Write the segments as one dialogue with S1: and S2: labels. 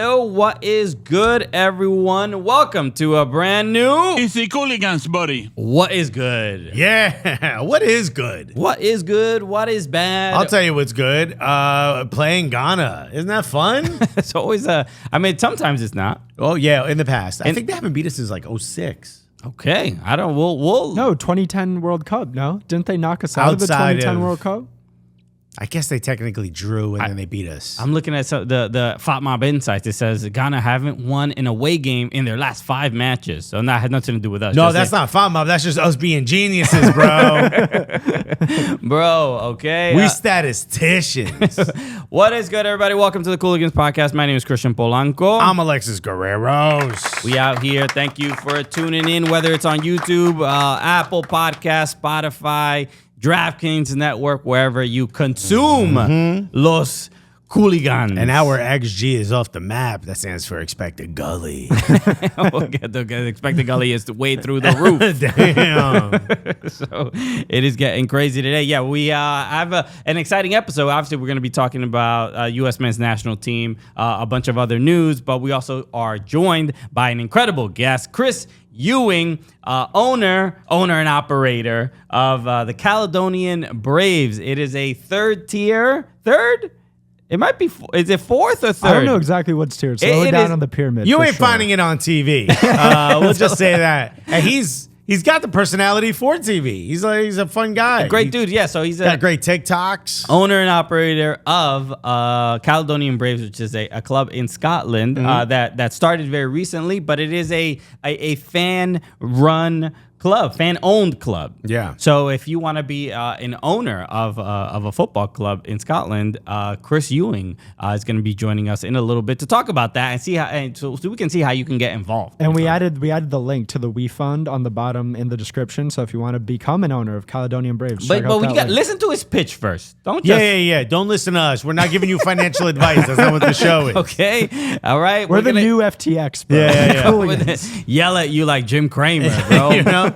S1: Yo, what is good, everyone? Welcome to a brand new...
S2: It's the Cooligans, buddy.
S1: What is good?
S3: Yeah, what is good?
S1: What is good? What is bad?
S3: I'll tell you what's good. Playing Ghana. Isn't that fun?
S1: It's always sometimes it's not.
S3: Oh, yeah, in the past. I think they haven't beat us since like 06.
S1: Okay, I don't... We'll
S4: No, 2010 World Cup, no? Didn't they knock us out of the 2010 World Cup?
S3: I guess they technically drew and then they beat us.
S1: I'm looking at the FotMob Insights. It says Ghana haven't won an away game in their last 5 matches. So that had nothing to do with us.
S3: No, that's not FotMob. That's just us being geniuses, bro.
S1: Bro, okay.
S3: We statisticians.
S1: What is good, everybody? Welcome to the Cooligans podcast. My name is Christian Polanco.
S3: I'm Alexis Guerreros.
S1: We out here. Thank you for tuning in, whether it's on YouTube, Apple Podcasts, Spotify, DraftKings Network, wherever you consume Los Cooligans.
S3: And our XG is off the map. That stands for expected gully.
S1: We'll get the expected gully is way through the roof.
S3: Damn.
S1: So it is getting crazy today. Yeah, we have an exciting episode. Obviously, we're going to be talking about U.S. men's national team, a bunch of other news, but we also are joined by an incredible guest, Chris Ewing, owner and operator of the Caledonian Braves. It is a third? It might be. Is it fourth or third?
S4: I don't know exactly what's tiered. Slow down on the pyramid.
S3: You ain't finding it on TV. We'll just say that. And he's got the personality for TV. He's a fun guy.
S1: Great dude. Yeah. So he's
S3: got great TikToks.
S1: Owner and operator of Caledonian Braves, which is a club in Scotland that started very recently, but it is a fan-run club, fan-owned club.
S3: Yeah.
S1: So if you want to be an owner of a football club in Scotland, Chris Ewing is going to be joining us in a little bit to talk about that and see how, so we can see how you can get involved.
S4: And we added the link to the We Fund on the bottom in the description. So if you want to become an owner of Caledonian Braves,
S1: but you got listen to his pitch first. Don't just
S3: yeah. Don't listen to us. We're not giving you financial advice. That's not what the show is.
S1: Okay. All right.
S4: We're the new FTX, bro.
S3: Yeah.
S1: Yell at you like Jim Cramer, bro.
S3: You know.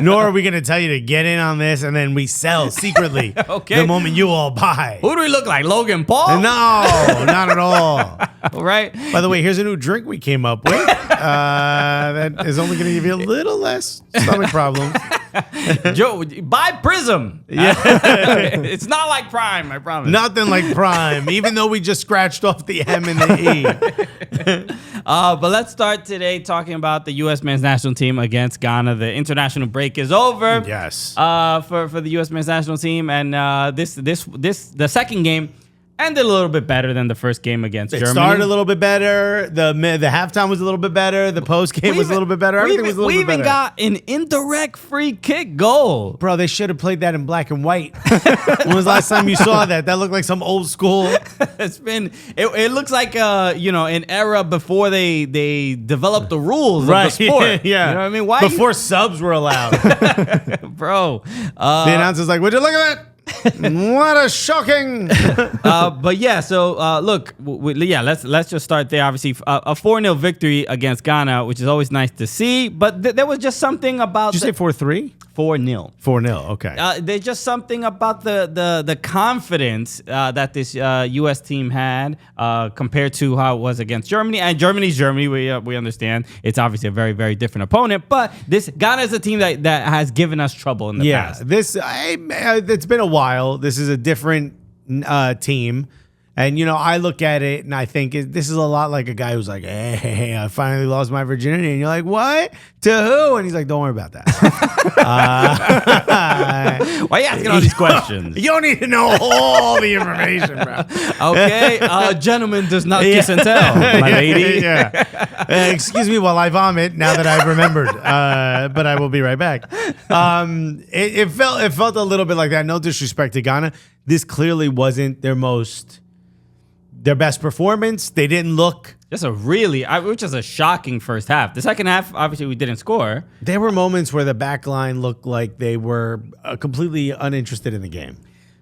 S3: Nor are we going to tell you to get in on this and then we sell secretly the moment you all buy.
S1: Who do we look like, Logan Paul?
S3: No, not at all.
S1: All right.
S3: By the way, here's a new drink we came up with that is only going to give you a little less stomach problems.
S1: Joe, buy Prism.
S3: Yeah.
S1: It's not like Prime, I promise.
S3: Nothing like Prime, even though we just scratched off the M and the E.
S1: But let's start today talking about the U.S. men's national team against Ghana. The international break is over.
S3: Yes.
S1: For the U.S. men's national team, and the second game ended a little bit better than the first game against Germany.
S3: It started a little bit better. The halftime was a little bit better. The post game was a little bit better. Everything was a little bit better.
S1: We even got an indirect free kick goal.
S3: Bro, they should have played that in black and white. When was the last time you saw that? That looked like some old school.
S1: It looks like an era before they developed the rules of the sport.
S3: Yeah.
S1: You know what I mean? Why
S3: before subs were allowed.
S1: Bro.
S3: The announcer's like, would you look at that? What a shocking!
S1: But yeah, so look, let's just start there. Obviously, a 4-0 victory against Ghana, which is always nice to see. But there was just something about.
S3: Did you say 4-3?
S1: 4-0.
S3: 4-0. Okay.
S1: There's just something about the confidence that this U.S. team had compared to how it was against Germany. And Germany's Germany. We understand it's obviously a very, very different opponent. But this Ghana is a team that has given us trouble in the past.
S3: It's been a while. This is a different team. And, I look at it and I think this is a lot like a guy who's like, hey, I finally lost my virginity. And you're like, what? To who? And he's like, don't worry about that.
S1: Why are you asking all these questions?
S3: You don't need to know all the information, bro.
S1: Okay. Gentleman does not kiss and tell, my lady.
S3: Yeah. Excuse me while I vomit now that I've remembered. But I will be right back. It felt a little bit like that. No disrespect to Ghana. This clearly wasn't their best performance. They didn't look.
S1: Which is a shocking first half. The second half, obviously, we didn't score.
S3: There were moments where the back line looked like they were completely uninterested in the game.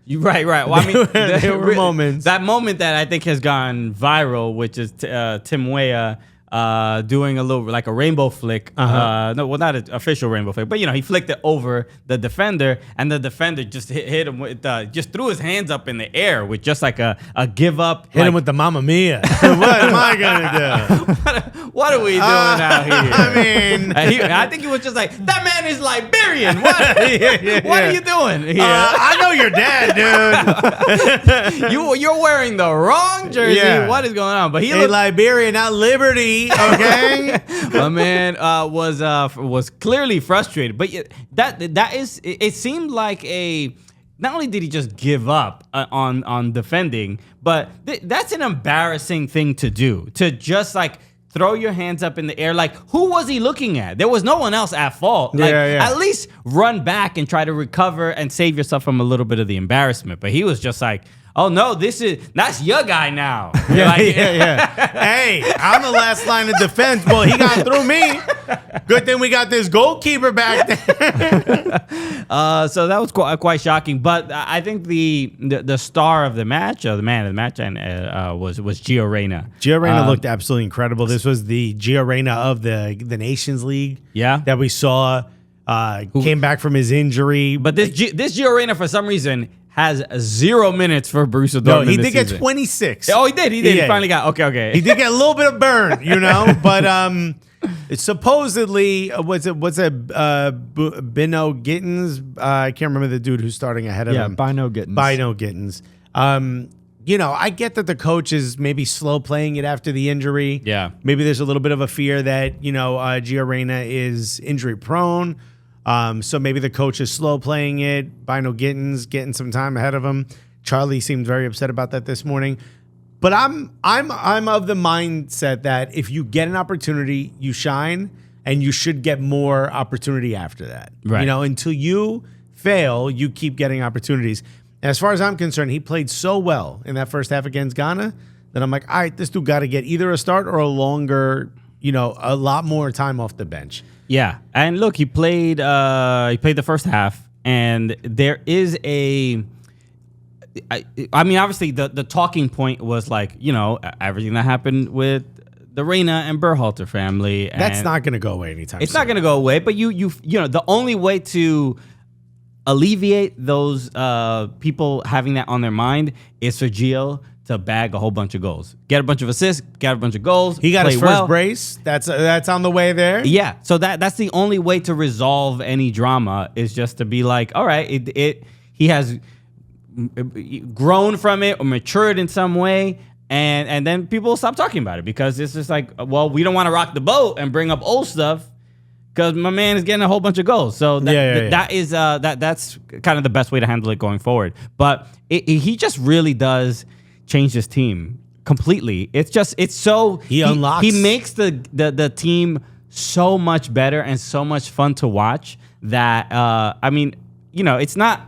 S1: Right. Well, I mean,
S3: there were moments.
S1: That moment that I think has gone viral, which is Tim Weah doing a little like a rainbow flick. No, well, not an official rainbow flick, but he flicked it over the defender, and the defender just hit him with just threw his hands up in the air with just like a give up.
S3: Hit him with the Mamma Mia. What am I gonna
S1: do? What are we doing out here?
S3: I mean,
S1: I think he was just like, that man is Liberian. What? What are you doing here?
S3: I know your dad, dude.
S1: You're wearing the wrong jersey.
S3: Yeah.
S1: What is going on? But he
S3: looked Liberian, not Liberty. Okay.
S1: My man was clearly frustrated. But that is. It seemed like not only did he just give up on defending, but that's an embarrassing thing to do. To just like throw your hands up in the air. Like, who was he looking at? There was no one else at fault. Like, at least run back and try to recover and save yourself from a little bit of the embarrassment. But he was just like, oh no, that's your guy now.
S3: Hey, I'm the last line of defense. Well, he got through me. Good thing we got this goalkeeper back there.
S1: So that was quite shocking. But I think the star of the match, the man of the match, and was Gio Reyna.
S3: Gio Reyna looked absolutely incredible. This was the Gio Reyna of the Nations League.
S1: Yeah,
S3: that we saw. Came back from his injury,
S1: but this Gio Reyna for some reason has 0 minutes for Borussia Dortmund.
S3: No, he did get 26.
S1: Oh, he did. He finally got okay.
S3: He did get a little bit of burn, but it's supposedly what's it? Bino Gittins? I can't remember the dude who's starting ahead of him.
S4: Bino Gittins.
S3: Bino Gittins. I get that the coach is maybe slow playing it after the injury.
S1: Yeah,
S3: maybe there's a little bit of a fear that Gio Reyna is injury prone. So maybe the coach is slow playing it. Bino Gittins getting some time ahead of him. Charlie seemed very upset about that this morning. But I'm of the mindset that if you get an opportunity, you shine, and you should get more opportunity after that.
S1: Right.
S3: Until you fail, you keep getting opportunities. And as far as I'm concerned, he played so well in that first half against Ghana that I'm like, all right, this dude got to get either a start or a longer, a lot more time off the bench.
S1: Yeah, and look, he played the first half, and there is I mean, obviously the talking point was like, everything that happened with the Reyna and Berhalter family. And
S3: that's not going to go away anytime soon.
S1: It's not going to go away, but you the only way to alleviate those people having that on their mind is for Gio to bag a whole bunch of goals, get a bunch of assists, get a bunch of goals.
S3: He got his first brace. That's on the way there.
S1: Yeah, so that's the only way to resolve any drama is just to be like, all right, he has grown from it or matured in some way, and then people will stop talking about it because it's just like, well, we don't want to rock the boat and bring up old stuff because my man is getting a whole bunch of goals. So that's kind of the best way to handle it going forward. But he just really does change his team completely. He unlocks. He makes the team so much better and so much fun to watch that it's not.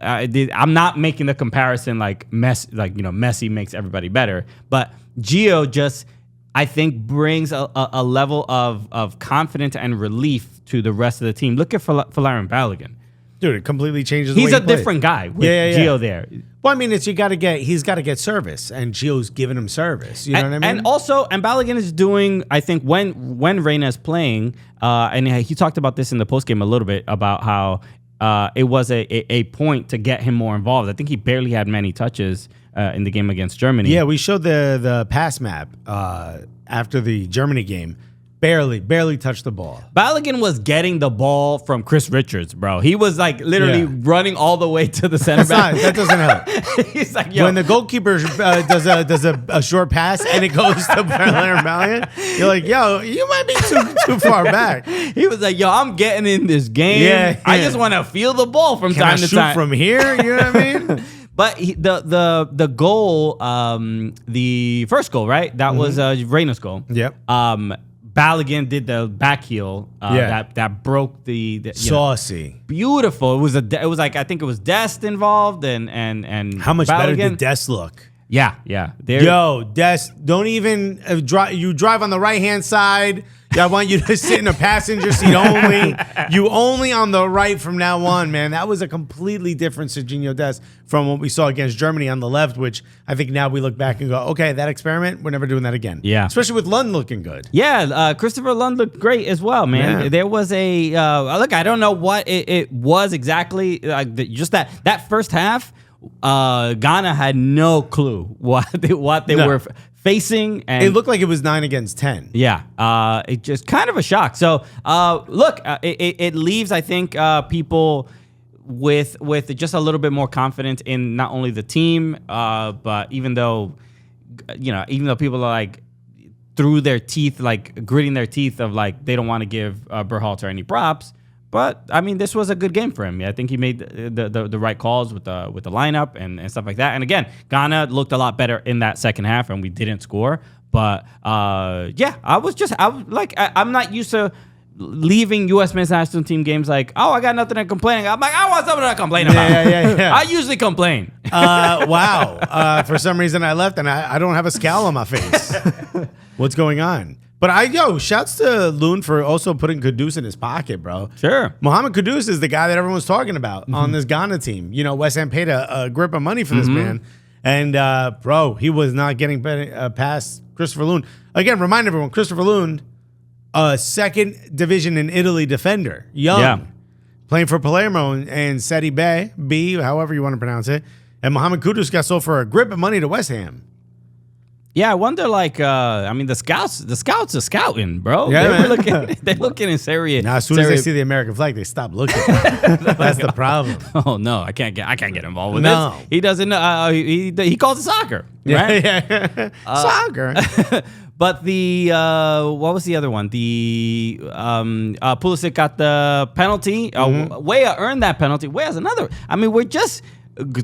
S1: I'm not making the comparison like Messi makes everybody better, but Gio just I think brings a level of confidence and relief to the rest of the team. Look at Folarin Balogun.
S3: Dude, it completely changes the way
S1: He's
S3: he
S1: a
S3: plays.
S1: different guy with Gio there.
S3: Well, I mean, he's got to get service, and Gio's giving him service. You know what I mean?
S1: And Balogun is doing, I think, when Reyna is playing, and he talked about this in the postgame a little bit about how it was a point to get him more involved. I think he barely had many touches in the game against Germany.
S3: Yeah, we showed the pass map after the Germany game. Barely touched the ball.
S1: Balogun was getting the ball from Chris Richards, bro. He was like literally running all the way to the center back.
S3: That doesn't help.
S1: He's like, yo.
S3: When the goalkeeper does a short pass and it goes to Balogun, you're like, yo, you might be too far back.
S1: He was like, yo, I'm getting in this game. Yeah. I just want to feel the ball from time to time.
S3: Shoot from here? You know what I mean?
S1: But the goal, the first goal, right? That was Reyna's goal.
S3: Yep.
S1: Balogun did the back heel that broke the
S3: saucy.
S1: Beautiful. It was like I think it was Dest involved and
S3: how much
S1: Balogun.
S3: Better did Dest look?
S1: Yeah.
S3: Yo, Dest, don't even drive. You drive on the right hand side. I want you to sit in a passenger seat only. You only on the right from now on, man. That was a completely different Serginho Dest from what we saw against Germany on the left, which I think now we look back and go, okay, that experiment, we're never doing that again.
S1: Yeah.
S3: Especially with Lund looking good.
S1: Yeah, Christopher Lund looked great as well, man.
S3: Yeah.
S1: There was a look. I don't know what it was exactly. Just that first half, Ghana had no clue what they were facing, and
S3: It looked like it was 9 against 10.
S1: yeah, it just kind of a shock. So look, it leaves, I think, people with just a little bit more confidence in not only the team, but even though people are like through their teeth, like gritting their teeth of like they don't want to give Berhalter any props. But I mean, this was a good game for him. Yeah, I think he made the right calls with the lineup and stuff like that. And again, Ghana looked a lot better in that second half, and we didn't score. But yeah, I'm not used to leaving U.S. men's national team games like, oh, I got nothing to complain. I'm like, I want something to complain about.
S3: Yeah.
S1: I usually complain.
S3: Wow. For some reason I left and I don't have a scowl on my face. What's going on? But shouts to Loon for also putting Kudus in his pocket, bro.
S1: Sure.
S3: Mohamed Kudus is the guy that everyone's talking about on this Ghana team. You know, West Ham paid a grip of money for this man. And, bro, he was not getting past Christopher Loon. Again, remind everyone, Christopher Loon, a second division in Italy defender. Young.
S1: Yeah.
S3: Playing for Palermo and Serie B, however you want to pronounce it. And Mohamed Kudus got sold for a grip of money to West Ham.
S1: Yeah, I wonder. Like, I mean, the scouts are scouting, bro.
S3: Yeah,
S1: They're looking in Serie.
S3: Now, as soon as they see the American flag, they stop looking. That's the problem.
S1: Oh no, I can't get involved with
S3: No.
S1: this. He doesn't. He calls it soccer, right?
S3: Yeah. Soccer.
S1: But the what was the other one? The Pulisic got the penalty. Weah earned that penalty. Weah's another. I mean, we're just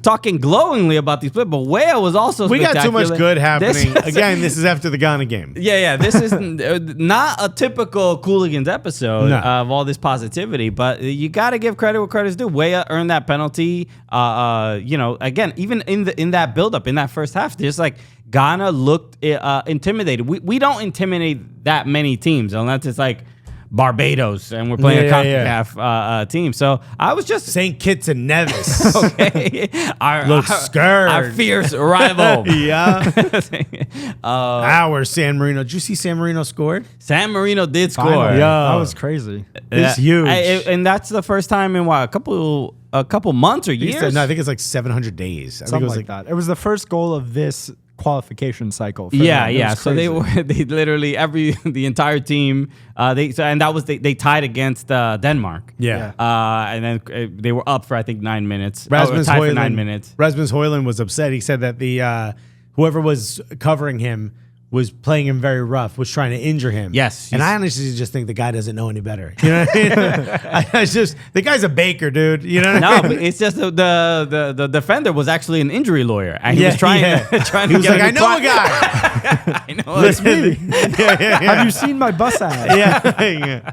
S1: talking glowingly about these players, but Weah was also
S3: We got too much good happening.
S1: This
S3: This is after the Ghana game.
S1: Yeah. This is not a typical Cooligans episode of all this positivity, but you got to give credit where credit's due. Weah earned that penalty. Again, even in that buildup, in that first half, just like Ghana looked intimidated. We don't intimidate that many teams unless it's like Barbados and we're playing a CONCACAF team. So I was just
S3: St. Kitts and Nevis.
S1: okay.
S3: Look scared.
S1: Our fierce rival.
S3: Yeah. Our San Marino. Did you see San Marino scored?
S1: San Marino did score.
S4: Finally.
S3: Yeah.
S4: That was crazy.
S3: It's huge.
S1: And that's the first time in what, a couple months or years?
S3: No, I think it's like 700 days. I think
S4: Something
S3: it was
S4: like that. It was the first goal of this qualification cycle. For
S1: Yeah,
S4: them. It
S1: yeah.
S4: was
S1: So
S4: crazy.
S1: they literally the entire team. They tied against Denmark.
S3: Yeah.
S1: And then they were up for I think 9 minutes.
S3: Rasmus
S1: tied for
S3: Højlund,
S1: 9 minutes.
S3: Rasmus Højlund was upset. He said that the whoever was covering him was playing him very rough, was trying to injure him.
S1: Yes.
S3: And I honestly just think the guy doesn't know any better. You know what I mean? It's just the guy's a baker, dude. You know what I
S1: No,
S3: mean?
S1: but it's just the defender was actually an injury lawyer, and he was trying
S3: He
S1: to
S3: was
S1: get
S3: like,
S1: a
S3: I
S1: new
S3: know a
S1: client."
S3: guy.
S1: I know.
S3: That's me.
S4: Have you seen my bus ad?
S3: Yeah.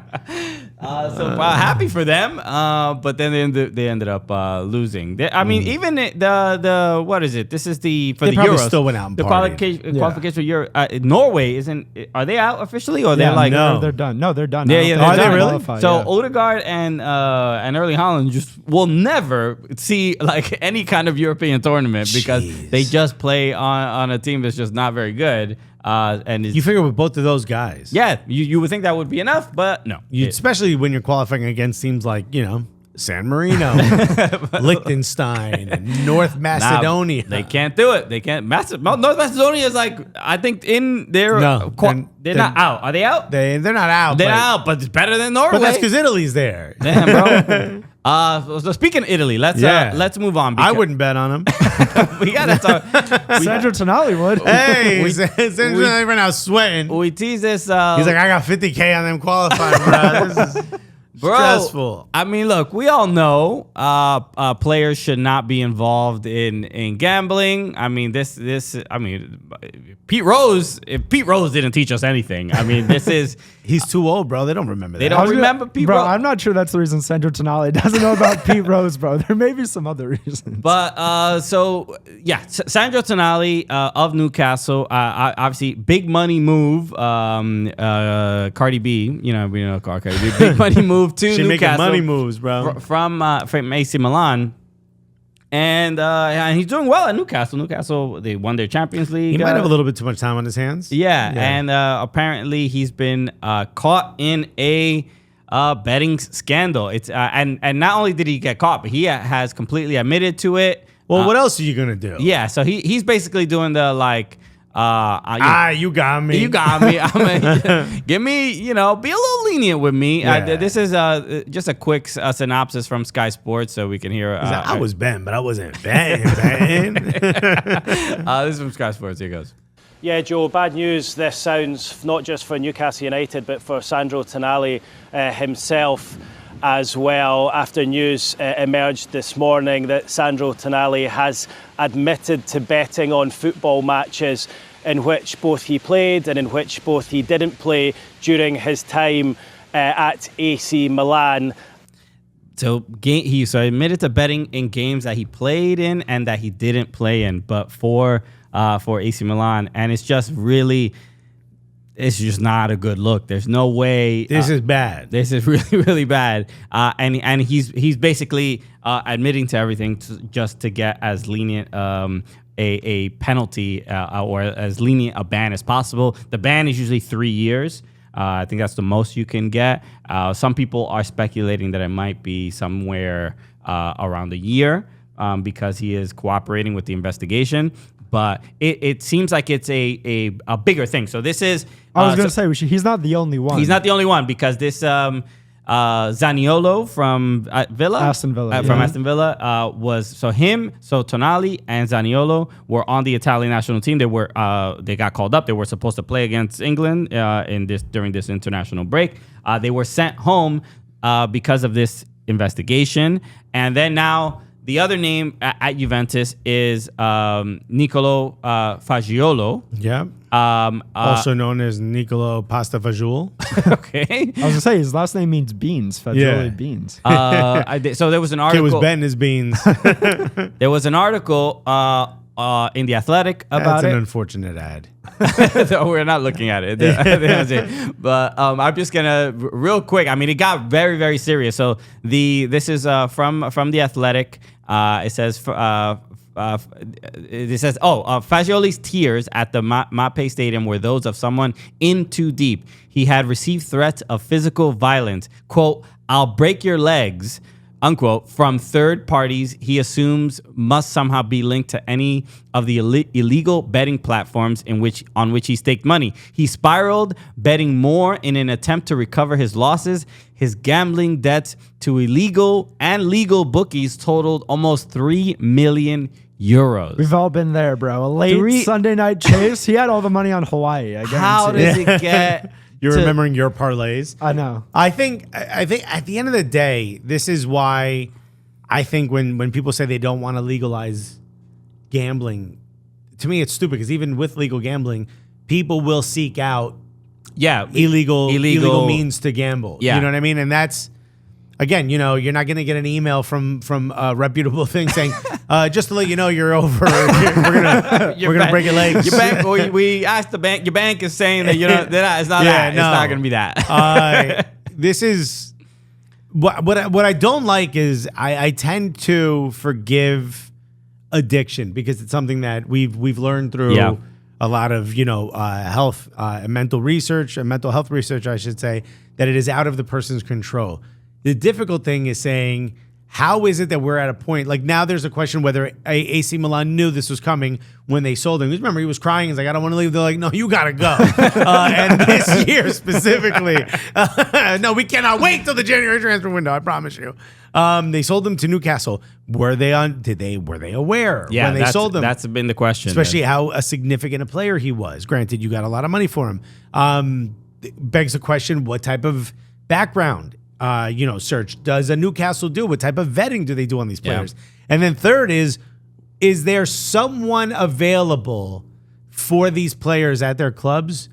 S1: So happy for them, but then they ended up losing. I mean, even the what is it? This is for
S3: They
S1: the
S3: probably
S1: Euros.
S3: still went out and
S1: the
S3: partied.
S1: qualification for Euro. Norway isn't. Are they out officially, or they're like
S3: no.
S4: They're done. No, they're done.
S1: Yeah,
S4: I don't
S1: yeah,
S4: think
S1: they're
S4: they're
S1: done.
S3: really?
S4: qualified,
S1: So
S4: yeah.
S1: Odegaard and Erling Haaland just will never see like any kind of European tournament because
S3: Jeez.
S1: they just play on a team that's just not very good. And
S3: You figure with both of those guys.
S1: yeah, you would think that would be enough, but no.
S3: Especially when you're qualifying against teams like, San Marino, Liechtenstein, and North Macedonia.
S1: They can't do it. They can't. North Macedonia is like, I think in their
S3: No,
S1: they're not out. Are they out?
S3: They're not out.
S1: They're
S3: but,
S1: out, but it's better than Norway.
S3: But that's because Italy's there.
S1: Damn, bro. So speaking of Italy, let's move on.
S3: I wouldn't bet on them.
S1: We gotta talk.
S4: Sandro Tonali would.
S3: Hey, Sandro right now sweating.
S1: We tease this.
S3: He's like, I got 50K on them qualifying, bro. Stressful.
S1: I mean, look, we all know players should not be involved in gambling. I mean, Pete Rose. If Pete Rose didn't teach us anything, I mean, this is.
S3: He's too old, bro. They don't remember that.
S1: They don't remember Pete
S4: bro,
S1: Rose.
S4: I'm not sure that's the reason Sandro Tonali doesn't know about Pete Rose, bro. There may be some other reasons.
S1: But Sandro Tonali of Newcastle, obviously big money move. Cardi B, we know Cardi B, big money move to
S3: she
S1: Newcastle.
S3: Making money moves, bro.
S1: From AC Milan. And he's doing well at Newcastle. Newcastle, they won their Champions League.
S3: He might have a little bit too much time on his hands.
S1: Yeah. And apparently he's been caught in a betting scandal. It's and not only did he get caught, but he has completely admitted to it.
S3: Well, what else are you gonna do?
S1: Yeah, so he's basically doing the like.
S3: You got me.
S1: You got me. Give me, be a little lenient with me.
S3: Yeah.
S1: This is just a quick synopsis from Sky Sports, so we can hear.
S3: I was Ben, but I wasn't Ben.
S1: This is from Sky Sports. Here goes.
S2: Yeah, Joe, bad news. This sounds not just for Newcastle United, but for Sandro Tonali himself as well, after news emerged this morning that Sandro Tonali has admitted to betting on football matches in which both he played and in which both he didn't play during his time at AC Milan.
S1: So he admitted to betting in games that he played in and that he didn't play in, but for AC Milan, and it's just not a good look. There's no way.
S3: This is bad.
S1: This is really, really bad. And he's basically admitting to everything just to get as lenient a penalty or as lenient a ban as possible. The ban is usually 3 years. I think that's the most you can get. Some people are speculating that it might be somewhere around a year because he is cooperating with the investigation. But it seems like it's a bigger thing. So this is.
S4: I was going to say, he's not the only one.
S1: He's not the only one because this Zaniolo from
S4: Aston Villa.
S1: Aston Villa was Tonali and Zaniolo were on the Italian national team. They got called up. They were supposed to play against England during this international break. They were sent home because of this investigation, and then now. The other name at Juventus is Nicolo Fagiolo.
S3: Yeah. Also known as Nicolo Pasta Fagioli.
S1: Okay.
S4: I was going to say, his last name means beans. Fagioli beans.
S1: So there was an article.
S3: It was betting his beans.
S1: There was an article in The Athletic about
S3: That's
S1: it.
S3: an unfortunate ad.
S1: So we're not looking at it. But I'm just gonna real quick. I mean, it got very, very serious. So this is from The Athletic. It says Fagioli's tears at the Mappe Stadium were those of someone in too deep. He had received threats of physical violence. Quote, "I'll break your legs," unquote, from third parties he assumes must somehow be linked to any of the illegal betting platforms on which he staked money. He spiraled, betting more in an attempt to recover his losses. His gambling debts to illegal and legal bookies totaled almost €3 million.
S4: We've all been there, bro. A late Sunday night chase. He had all the money on Hawaii.
S1: How does it get...
S3: You're remembering your parlays.
S4: I know.
S3: I think at the end of the day, this is why I think when people say they don't want to legalize gambling, to me it's stupid because even with legal gambling, people will seek out illegal means to gamble.
S1: Yeah.
S3: You know what I mean? And that's again, you're not going to get an email from a reputable thing saying, just to let you know you're over. We're gonna break your legs.
S1: Your bank, we asked the bank. Your bank is saying that it's not that. It's not going to be that.
S3: This is what I don't like is I tend to forgive addiction because it's something that we've learned through a lot of health mental research and mental health research, I should say, that it is out of the person's control. The difficult thing is saying, how is it that we're at a point, like now there's a question whether AC Milan knew this was coming when they sold him. Remember, he was crying. He's like, I don't want to leave. They're like, no, you got to go. And this year specifically, no, we cannot wait till the January transfer window, I promise you. They sold him to Newcastle. Were they aware when they sold him?
S1: That's been the question.
S3: Especially how a significant a player he was. Granted, you got a lot of money for him. Begs the question, what type of background search does a Newcastle do? What type of vetting do they do on these players? And then third is there someone available for these players at their clubs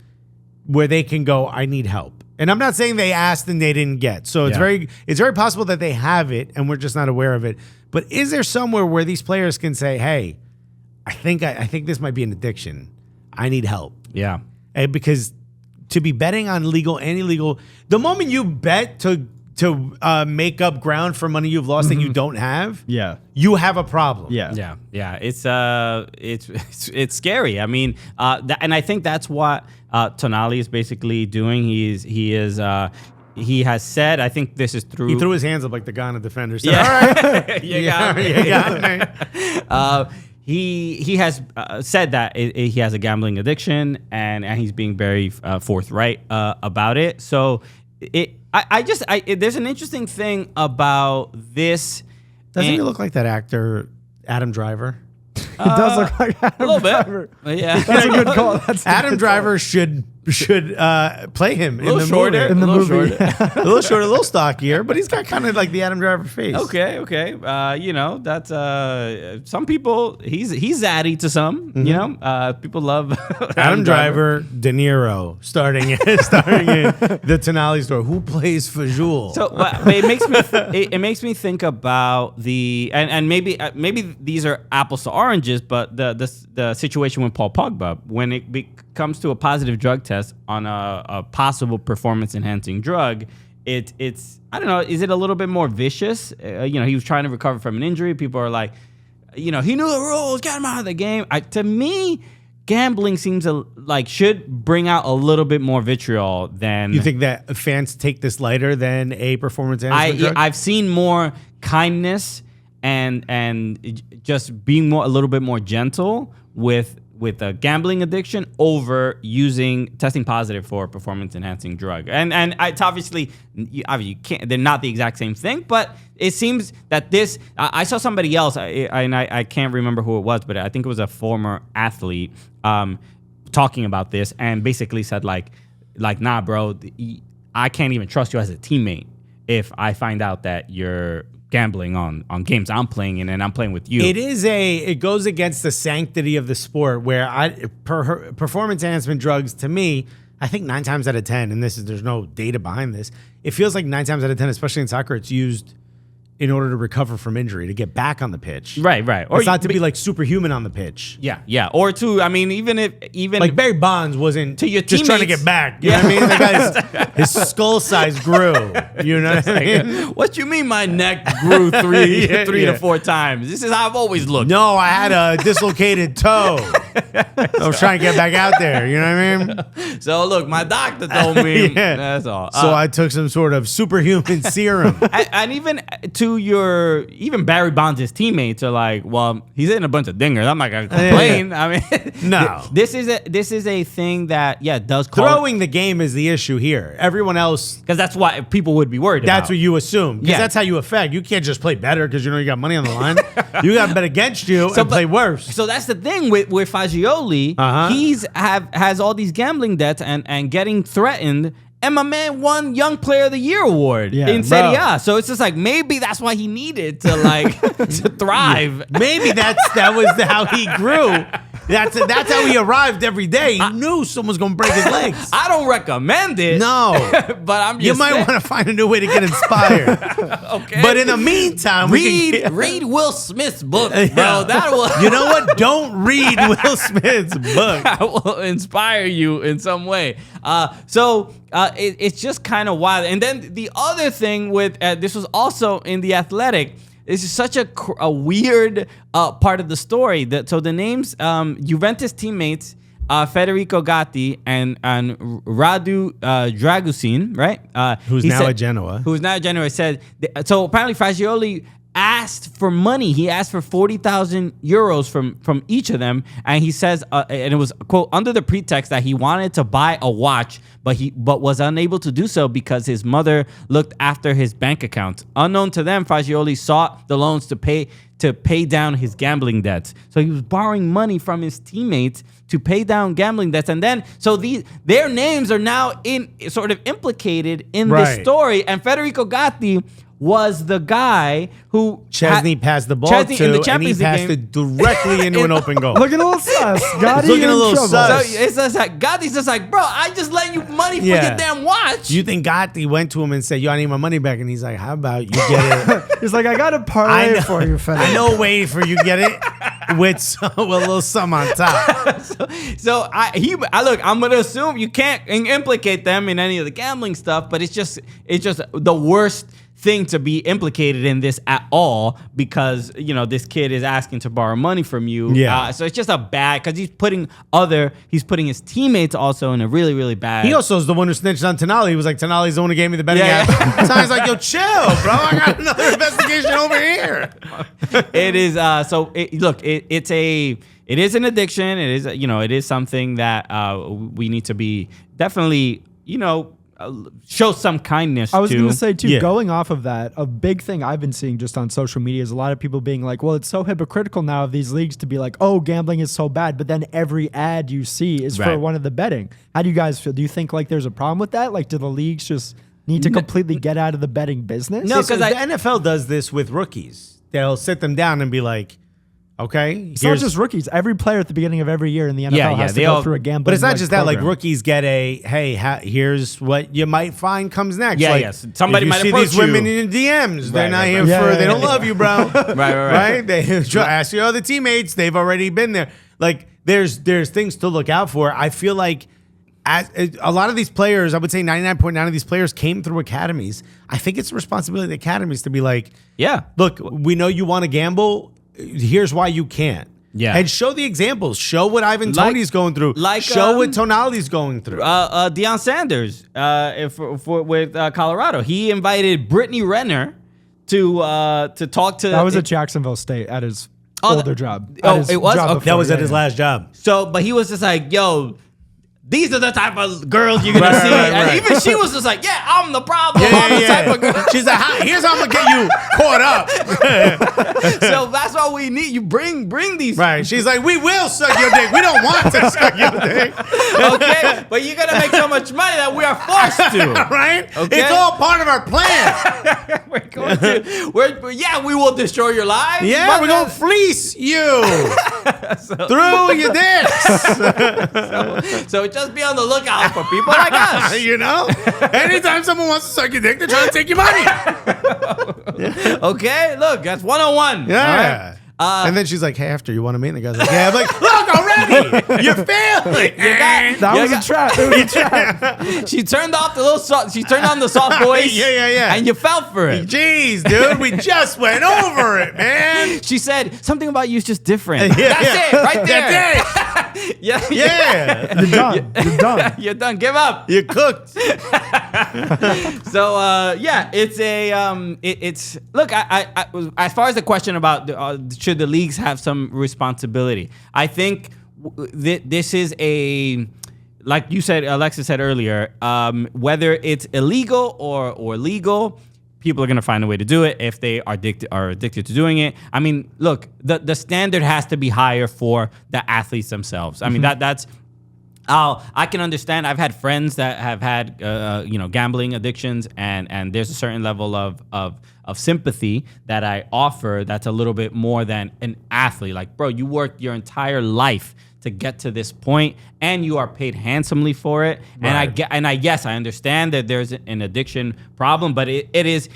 S3: where they can go, I need help? And I'm not saying they asked and they didn't get. So it's very possible that they have it and we're just not aware of it. But is there somewhere where these players can say, hey, I think this might be an addiction. I need help.
S1: Yeah.
S3: Because to be betting on legal and illegal, the moment you bet to make up ground for money you've lost that you don't have, you have a problem.
S1: Yeah. It's scary. I mean, and I think that's what Tonali is basically doing. He has said, I think this is through.
S3: He threw his hands up like the Ghana defender. Said,
S1: Yeah.
S3: All right.
S1: You got me. He has said that he has a gambling addiction and he's being very forthright about it. So there's an interesting thing about this.
S3: Doesn't he look like that actor Adam Driver?
S4: It does look like Adam
S1: a little
S4: Driver.
S1: bit. Yeah.
S4: That's a good call.
S3: Adam Driver should play him in the
S1: shorter,
S3: movie.
S4: In the movie.
S3: A little shorter, a little stockier, but he's got kind of like the Adam Driver face.
S1: Okay. That's some people. He's zaddy to some. People love
S3: Adam Driver, De Niro, starting in the Tonali store. Who plays for Jules?
S1: So it makes me think about and maybe these are apples to oranges, but the situation with Paul Pogba when it comes to a positive drug test on a possible performance enhancing drug, it's I don't know, is it a little bit more vicious? He was trying to recover from an injury. People are like, he knew the rules, get him out of the game. To me, gambling seems like should bring out a little bit more vitriol than.
S3: You think that fans take this lighter than a performance enhancement drug?
S1: I've seen more kindness and just being a little bit more gentle with a gambling addiction over testing positive for a performance enhancing drug. And it's obviously you can't, they're not the exact same thing, but it seems that this, I saw somebody else, I can't remember who it was, but I think it was a former athlete talking about this and basically said like, nah, bro, I can't even trust you as a teammate if I find out that you're gambling on games I'm playing in and I'm playing with you.
S3: It goes against the sanctity of the sport where performance enhancement drugs, to me, I think 9 times out of 10, and there's no data behind this, it feels like 9 times out of 10, especially in soccer, it's used in order to recover from injury, to get back on the pitch.
S1: Right.
S3: Or it's not to be like superhuman on the pitch.
S1: Yeah. Or to, I mean, even
S3: like Barry Bonds wasn't
S1: to your
S3: just trying to get back. You know what I mean? The guy's, his skull size grew. You know what I mean?
S1: What you mean my neck grew three to 4 times? This is how I've always looked.
S3: No, I had a dislocated toe. I was trying to get back out there. You know what I mean?
S1: So look, my doctor told me. That's all.
S3: So I took some sort of superhuman serum.
S1: And even to even Barry Bonds' teammates are like, well, he's hitting a bunch of dingers. I'm not gonna complain.
S3: Yeah.
S1: I mean,
S3: no.
S1: This is a thing that does call
S3: throwing the game is the issue here. Everyone else,
S1: because that's what people would be worried about.
S3: That's what you assume. Because that's how you affect. You can't just play better because you got money on the line. You got to bet against you and play worse.
S1: So that's the thing with Fagioli. He's has all these gambling debts and getting threatened. And my man won Young Player of the Year award in Serie A. So it's just like maybe that's why he needed to to thrive.
S3: Yeah. Maybe that was how he grew. That's how he arrived every day. He knew someone's gonna break his legs.
S1: I don't recommend it.
S3: No,
S1: but I'm just
S3: you might want to find a new way to get inspired.
S1: Okay.
S3: But in the meantime,
S1: read Will Smith's book, bro. That will.
S3: You know what? Don't read Will Smith's book.
S1: That will inspire you in some way. It's just kind of wild. And then the other thing with this was also in The Athletic. This is such a weird part of the story. So the names Juventus teammates Federico Gatti and Radu Dragusin, right?
S3: Who's now at Genoa.
S1: Who's now at Genoa said. So apparently Fagioli asked for money. He asked for 40,000 euros from each of them, and he says, and it was quote under the pretext that he wanted to buy a watch, but was unable to do so because his mother looked after his bank account. Unknown to them, Fagioli sought the loans to pay down his gambling debts. So he was borrowing money from his teammates to pay down gambling debts, and then their names are now sort of implicated in this story. And Federico Gatti was the guy who
S3: Chesney passed the ball
S1: Chesney
S3: to,
S1: in the
S3: and he
S1: Champions League
S3: passed
S1: game.
S3: it directly into an open goal.
S4: Looking a little sus. Gotti
S3: Looking a
S4: in
S3: little
S4: trouble.
S3: sus.
S1: So it's just like Gatti's just like, bro, I just lent you money for your damn watch.
S3: You think Gatti went to him and said, "Yo, I need my money back," and he's like, "How about you get it?"
S4: He's like, I got a parlay for you, Fed.
S3: I know a way for you to get it with a little sum on top.
S1: So look, I'm gonna assume you can't implicate them in any of the gambling stuff, but it's just the worst thing to be implicated in this at all, because this kid is asking to borrow money from you. So it's just a bad, because he's putting his teammates also in a really, really bad.
S3: He also is the one who snitched on Tonali. He was like, "Tonali's the one who gave me the betting app." Sounds like, "Yo, chill, bro. I got another investigation over here."
S1: It is it is an addiction. It is it is something that we need to be definitely show some kindness to.
S4: I was going to say, too,
S3: Yeah.
S4: going off of that, a big thing I've been seeing just on social media is a lot of people being like, well, it's so hypocritical now of these leagues to be like, oh, gambling is so bad, but then every ad you see is for one of the betting. How do you guys feel? Do you think like there's a problem with that? Like, do the leagues just need to completely get out of the betting business?
S3: No, because the NFL does this with rookies. They'll sit them down and be like, "Okay,
S4: it's not just rookies. Every player at the beginning of every year in the NFL has to go through a gambling.
S3: But it's not just that.
S4: program.
S3: Like rookies get here's what you might find comes next.
S1: Yeah,
S3: like,
S1: yes. Somebody
S3: if you
S1: might
S3: see
S1: approach
S3: these women
S1: you.
S3: in the DMs. They're not here
S4: Yeah,
S3: for.
S4: yeah,
S3: They don't
S4: yeah.
S3: love you, bro.
S1: Right.
S3: They ask your other teammates. They've already been there. Like there's things to look out for. I feel like a lot of these players, I would say 99.9 of these players came through academies. I think it's the responsibility of the academies to be like, look, we know you want to gamble. Here's why you can't.
S1: Yeah.
S3: And show the examples. Show what Ivan Toney's going through. Show what Tonali's going through.
S1: Deion Sanders with Colorado. He invited Brittany Renner to talk to.
S4: That was at Jacksonville State at his older job.
S1: It was? Okay.
S3: That was at his last job.
S1: So, but he was just like, yo, these are the type of girls you're going to see. And even she was just like, yeah, I'm the problem. I'm the type of girl.
S3: She's like, here's how I'm going to get you caught up.
S1: So that's why we need you. Bring these.
S3: Right. She's like, we will suck your dick. We don't want to suck your dick.
S1: Okay. But you're going to make so much money that we are forced to.
S3: Right?
S1: Okay?
S3: It's all part of our plan.
S1: We're going to. We will destroy your lives.
S3: Yeah, we're going to fleece you through your dicks.
S1: So just be on the lookout for people like us.
S3: Anytime someone wants to suck your dick, they're trying to take your money.
S1: Okay, look, that's 101.
S3: Yeah.
S1: All right.
S3: And then she's like, "Hey, after you want to meet?" And the guy's like, "Yeah." I'm like, "Look already, you're failing."
S4: That was a trap. It was a trap.
S1: She turned off the she turned on the soft voice.
S3: Yeah.
S1: And you fell for it.
S3: Jeez, dude, we just went over it, man.
S1: She said something about you is just different.
S3: Yeah,
S1: That's it, right there.
S3: That's it.
S1: Yeah.
S3: Yeah.
S4: You're done. You're done.
S1: You're done. Give up.
S3: You're cooked.
S1: So it's it's look. I as far as the question about should the leagues have some responsibility, I think this is like you said, Alexis said earlier, whether it's illegal or legal, people are going to find a way to do it if they are addicted to doing it. I mean, look, the standard has to be higher for the athletes themselves. I mean, that's. I can understand. I've had friends that have had gambling addictions, and there's a certain level of sympathy that I offer that's a little bit more than an athlete. Like, bro, you worked your entire life to get to this point, and you are paid handsomely for it. Right. Yes, I understand that there's an addiction problem, but it is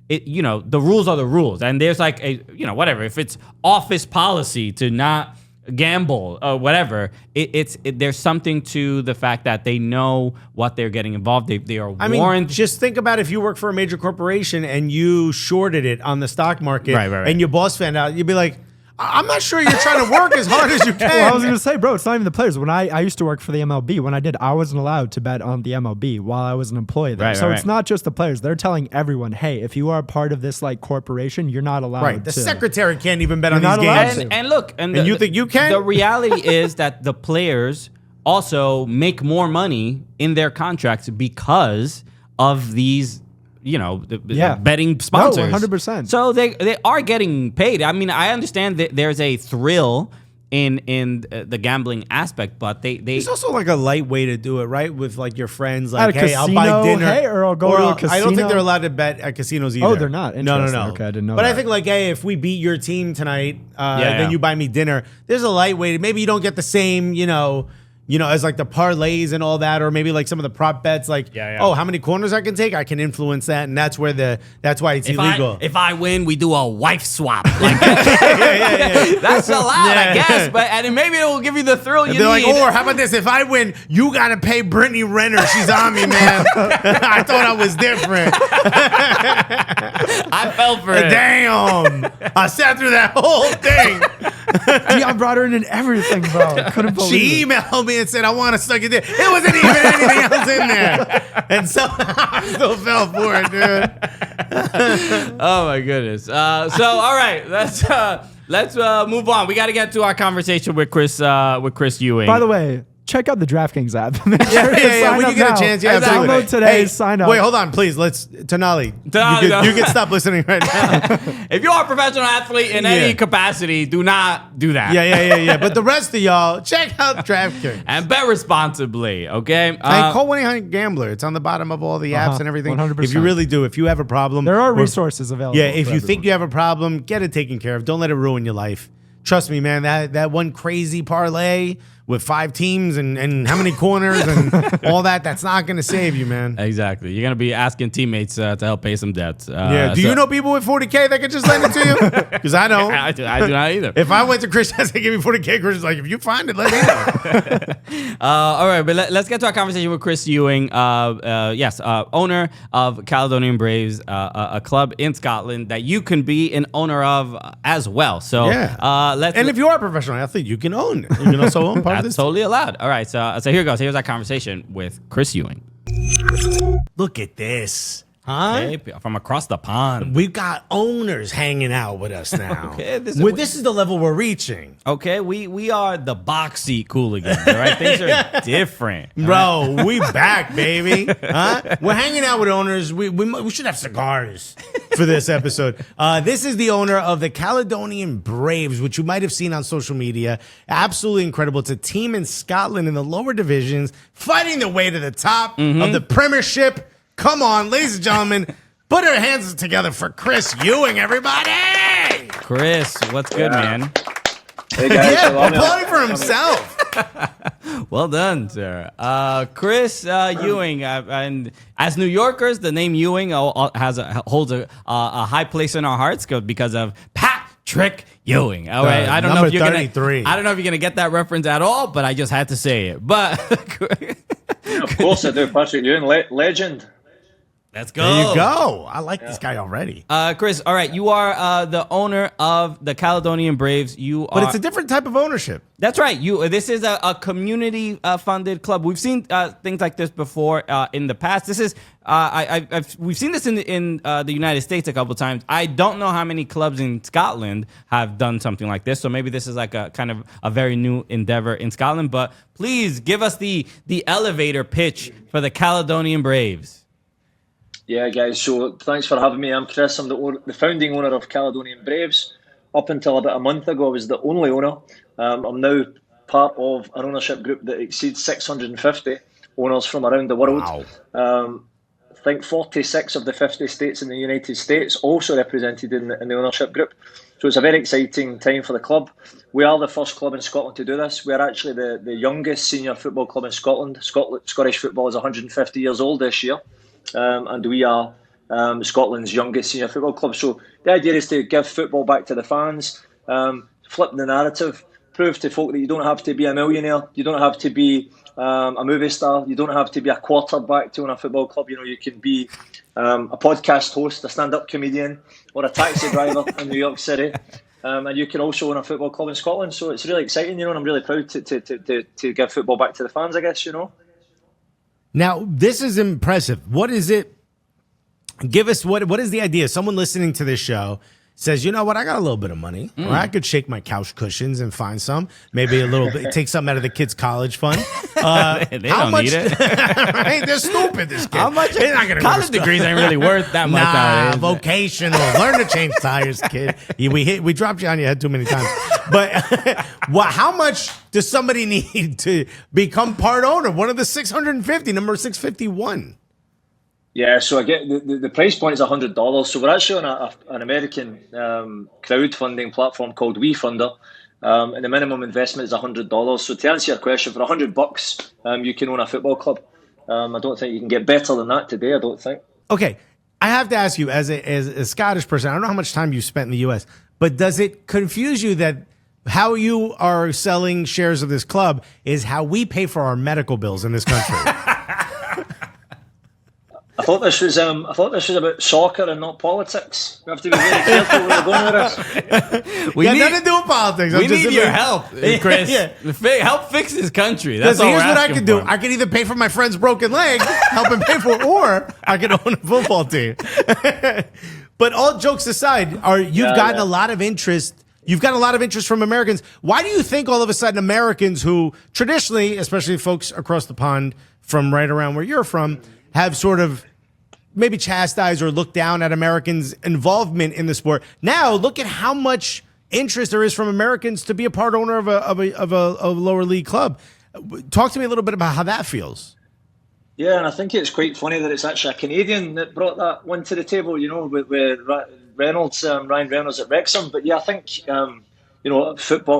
S1: the rules are the rules, and there's like whatever. If it's office policy to not gamble or whatever, there's something to the fact that they know what they're getting involved. They are warned.
S3: I mean, just think about if you work for a major corporation and you shorted it on the stock market,
S1: right.
S3: and your boss found out, you'd be like, I'm not sure you're trying to work as hard as you can.
S4: Well, I was going to say, bro, it's not even the players. When I used to work for the MLB, when I wasn't allowed to bet on the MLB while I was an employee there.
S1: Right,
S4: so
S1: right,
S4: it's not just the players. They're telling everyone, hey, if you are part of this like corporation, you're not allowed
S3: Right. The
S4: to.
S3: secretary can't even bet on
S4: You're
S3: these
S4: not allowed
S3: games.
S4: to.
S1: And look,
S3: And you think you can?
S1: The reality is that the players also make more money in their contracts because of these, betting sponsors.
S4: 100%.
S1: So they are getting paid. I mean, I understand that there's a thrill in the gambling aspect, but they
S3: It's also like a light way to do it, right? With like your friends,
S4: At
S3: like,
S4: a
S3: hey, I'll buy
S4: casino,
S3: dinner,
S4: hey, or I'll go to a
S3: I don't think
S4: casino.
S3: they're allowed to bet at casinos either.
S4: Oh, they're not?
S3: No.
S4: Interesting. Okay, I didn't know
S3: But I
S4: that.
S3: think like, hey, if we beat your team tonight,
S1: Yeah.
S3: then you buy me dinner. There's a light way. Maybe you don't get the same, as like the parlays and all that, or maybe like some of the prop bets, like, oh, how many corners I can take? I can influence that, and that's why it's illegal.
S1: If I win, we do a wife swap. Like, that's allowed, I guess. But and maybe it will give you the thrill you
S3: They're like,
S1: need.
S3: or how about this? If I win, you gotta pay Brittany Renner. She's on me, man. I thought I was different.
S1: I fell for it.
S3: Damn. I sat through that whole thing.
S4: Dion brought her in and everything, bro. Couldn't believe
S3: She
S4: it.
S3: emailed me and said, I want to suck it in. It wasn't even anything else in there. And so I still fell for it, dude.
S1: Oh my goodness. So all right, let's move on. We got to get to our conversation with Chris Ewing.
S4: By the way, check out the DraftKings app. Make sure to
S3: Yeah.
S4: sign
S3: When you
S4: up
S3: get
S4: now.
S3: a chance, yeah,
S1: Exactly.
S4: Download today,
S3: Hey,
S4: sign up.
S3: Wait, hold on, please. Tonali.
S1: Tonali,
S3: You can stop listening right now.
S1: if you are a professional athlete in any capacity, do not do that.
S3: Yeah. But the rest of y'all, check out DraftKings.
S1: And bet responsibly, okay?
S3: Hey, call 1-800-GAMBLER. It's on the bottom of all the apps and everything.
S4: 100%.
S3: If you really do, if you have a problem.
S4: There are
S3: or-
S4: resources available.
S3: Yeah, if
S4: for
S3: you think
S4: everyone.
S3: you have a problem, get it taken care of. Don't let it ruin your life. Trust me, man, that one crazy parlay with 5 teams and how many corners and all that's not going to save you, man.
S1: Exactly. You're going to be asking teammates to help pay some debts.
S3: Yeah. Do you know people with 40K that could just lend it to you? Because I don't.
S1: I do not either.
S3: If I went to Christian, they give me 40K. Christian's like, if you find it, let me know.
S1: All right, but let's get to our conversation with Chris Ewing. Owner of Caledonian Braves, a club in Scotland that you can be an owner of as well. So let's.
S3: And if you are a professional athlete, you can own it. You can also own part of
S1: that's
S3: this.
S1: totally allowed. All right, so here goes. Here's our conversation with Chris Ewing.
S3: Look at this. Huh?
S1: Hey, from across the pond.
S3: We've got owners hanging out with us now.
S1: Okay, this
S3: This is the level we're reaching.
S1: Okay, we are the box seat Cooligans, all right? Things are different.
S3: Bro, we back, baby. Huh? We're hanging out with owners. We should have cigars for this episode. This is the owner of the Caledonian Braves, which you might have seen on social media. Absolutely incredible. It's a team in Scotland in the lower divisions, fighting their way to the top of the Premiership. Come on, ladies and gentlemen, put our hands together for Chris Ewing, everybody!
S1: Chris, what's good, man?
S5: Hey guys,
S3: Yeah,
S5: I love it.
S3: applauding for himself.
S1: Well done, sir. Chris Ewing, and as New Yorkers, the name Ewing holds a high place in our hearts because of Patrick Ewing. All right, I don't know if you're
S3: 33.
S1: gonna get that reference at all, but I just had to say it. But
S5: Of course I do. Patrick Ewing, legend.
S1: let's go.
S3: There you go. I like this guy already.
S1: Chris. All right, you are the owner of the Caledonian Braves.
S3: But it's a different type of ownership.
S1: That's right. This is a community funded club. We've seen things like this before in the past. This is we've seen this in the United States a couple of times. I don't know how many clubs in Scotland have done something like this. So maybe this is like a kind of a very new endeavor in Scotland. But please give us the elevator pitch for the Caledonian Braves.
S5: Yeah, guys. So thanks for having me. I'm Chris. I'm the founding owner of Caledonian Braves. Up until about a month ago, I was the only owner. I'm now part of an ownership group that exceeds 650 owners from around the world.
S3: Wow.
S5: I think 46 of the 50 states in the United States also represented in the ownership group. So it's a very exciting time for the club. We are the first club in Scotland to do this. We're actually the youngest senior football club in Scotland. Scottish football is 150 years old this year. And we are Scotland's youngest senior football club. So the idea is to give football back to the fans, flip the narrative, prove to folk that you don't have to be a millionaire, you don't have to be a movie star, you don't have to be a quarterback to own a football club. You know, you can be a podcast host, a stand-up comedian, or a taxi driver in New York City. And you can also own a football club in Scotland. So it's really exciting, and I'm really proud to give football back to the fans, I guess,
S3: Now, this is impressive. What is it? Give us what is the idea? Someone listening to this show says, you know what, I got a little bit of money, or I could shake my couch cushions and find some, maybe a little bit, take something out of the kids' college fund.
S1: They don't need it.
S3: Right? They're stupid, this kid.
S1: How much?
S3: They're not gonna
S1: College degrees ain't really worth that much
S3: Nah,
S1: nowadays.
S3: vocational. Learn to change tires, kid. We dropped you on your head too many times. But how much does somebody need to become part owner? One of the 650, number 651.
S5: Yeah, so I get the price point is $100. So we're actually on an American crowdfunding platform called WeFunder, and the minimum investment is $100. So to answer your question, for $100, you can own a football club. I don't think you can get better than that today. I don't think.
S3: Okay, I have to ask you, as a Scottish person, I don't know how much time you spent in the U.S., but does it confuse you that how you are selling shares of this club is how we pay for our medical bills in this country?
S5: I thought this was about soccer and not politics. We have to be very careful where we're going with this.
S3: We got nothing to do with politics.
S1: We need your help, Chris. Help fix this country. That's all
S3: here's
S1: we're
S3: what I
S1: asking
S3: can do.
S1: for.
S3: I can either pay for my friend's broken leg, help him pay for it, or I can own a football team. But all jokes aside, you've gotten a lot of interest. You've got a lot of interest from Americans. Why do you think all of a sudden Americans who traditionally, especially folks across the pond from right around where you're from, have sort of maybe chastised or looked down at Americans' involvement in the sport? Now, look at how much interest there is from Americans to be a part owner of a lower league club. Talk to me a little bit about how that feels.
S5: Yeah, and I think it's quite funny that it's actually a Canadian that brought that one to the table, with Reynolds, Ryan Reynolds at Wrexham. But yeah, I think,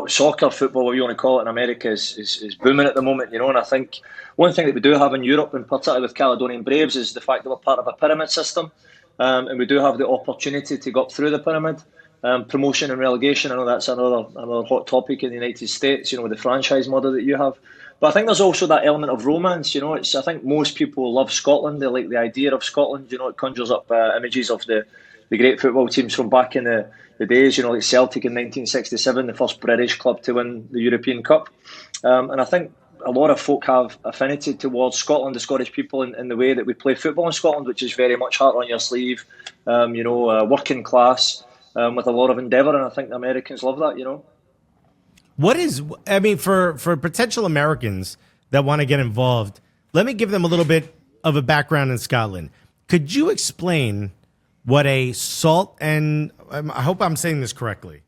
S5: soccer football, what you want to call it in America, is booming at the moment, and I think one thing that we do have in Europe, in particular with Caledonian Braves, is the fact that we're part of a pyramid system, and we do have the opportunity to go up through the pyramid. Promotion and relegation, I know that's another hot topic in the United States, with the franchise model that you have. But I think there's also that element of romance, I think most people love Scotland. They like the idea of Scotland, it conjures up images of the great football teams from back in the days, like Celtic in 1967, the first British club to win the European Cup. And I think a lot of folk have affinity towards Scotland, the Scottish people, in the way that we play football in Scotland, which is very much heart on your sleeve, working class, with a lot of endeavour. And I think the Americans love that,
S3: For potential Americans that want to get involved, let me give them a little bit of a background in Scotland. Could you explain what a salt and I hope I'm saying this correctly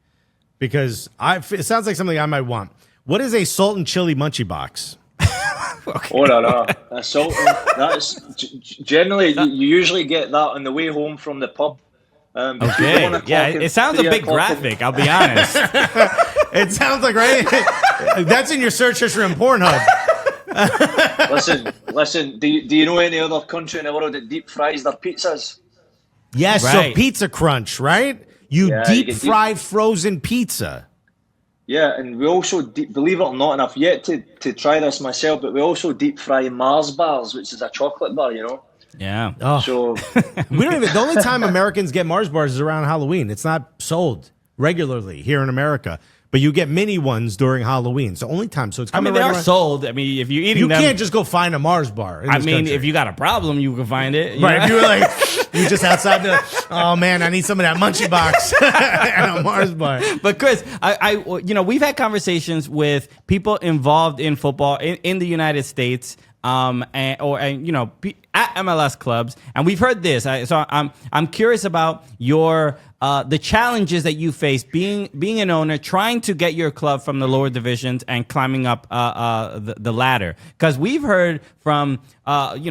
S3: because it sounds like something I might want. What is a salt and chili munchie box?
S5: Okay. Oh no! Salt. That's generally you usually get that on the way home from the pub.
S1: Okay. Yeah, it sounds a bit graphic. I'll be honest.
S3: It sounds like that's in your search history on Pornhub.
S5: Listen. Do you know any other country in the world that deep fries their pizzas?
S3: Yes,
S1: right.
S3: So Pizza Crunch, right? You deep fry frozen pizza.
S5: Yeah, and we also, believe it or not, and I've yet to try this myself, but we also deep fry Mars bars, which is a chocolate bar,
S1: Yeah.
S3: Oh.
S5: So
S3: we don't even. The only time Americans get Mars bars is around Halloween. It's not sold regularly here in America, but you get mini ones during Halloween. So only time. So it's coming.
S1: They are sold. If you're eating them,
S3: you can't just go find a Mars bar. In this country.
S1: If you got a problem, you can find it.
S3: Right. If you were like, you just outside oh man, I need some of that munchie box and a Mars bar.
S1: But Chris, we've had conversations with people involved in football in the United States. At MLS clubs, and we've heard this. So I'm curious about your the challenges that you face being an owner, trying to get your club from the lower divisions and climbing up the ladder. Because we've heard from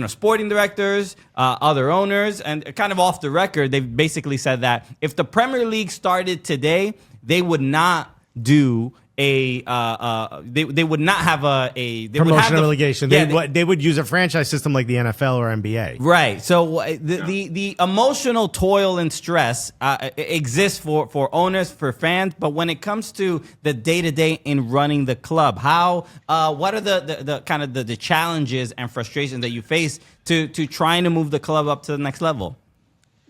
S1: sporting directors, other owners, and kind of off the record, they've basically said that if the Premier League started today, they would not do they would not have
S3: promotion and relegation. They would use a franchise system like the NFL or NBA.
S1: Right. So the emotional toil and stress exists for owners, for fans, but when it comes to the day-to-day in running the club, what are the kind of the challenges and frustrations that you face to trying to move the club up to the next level?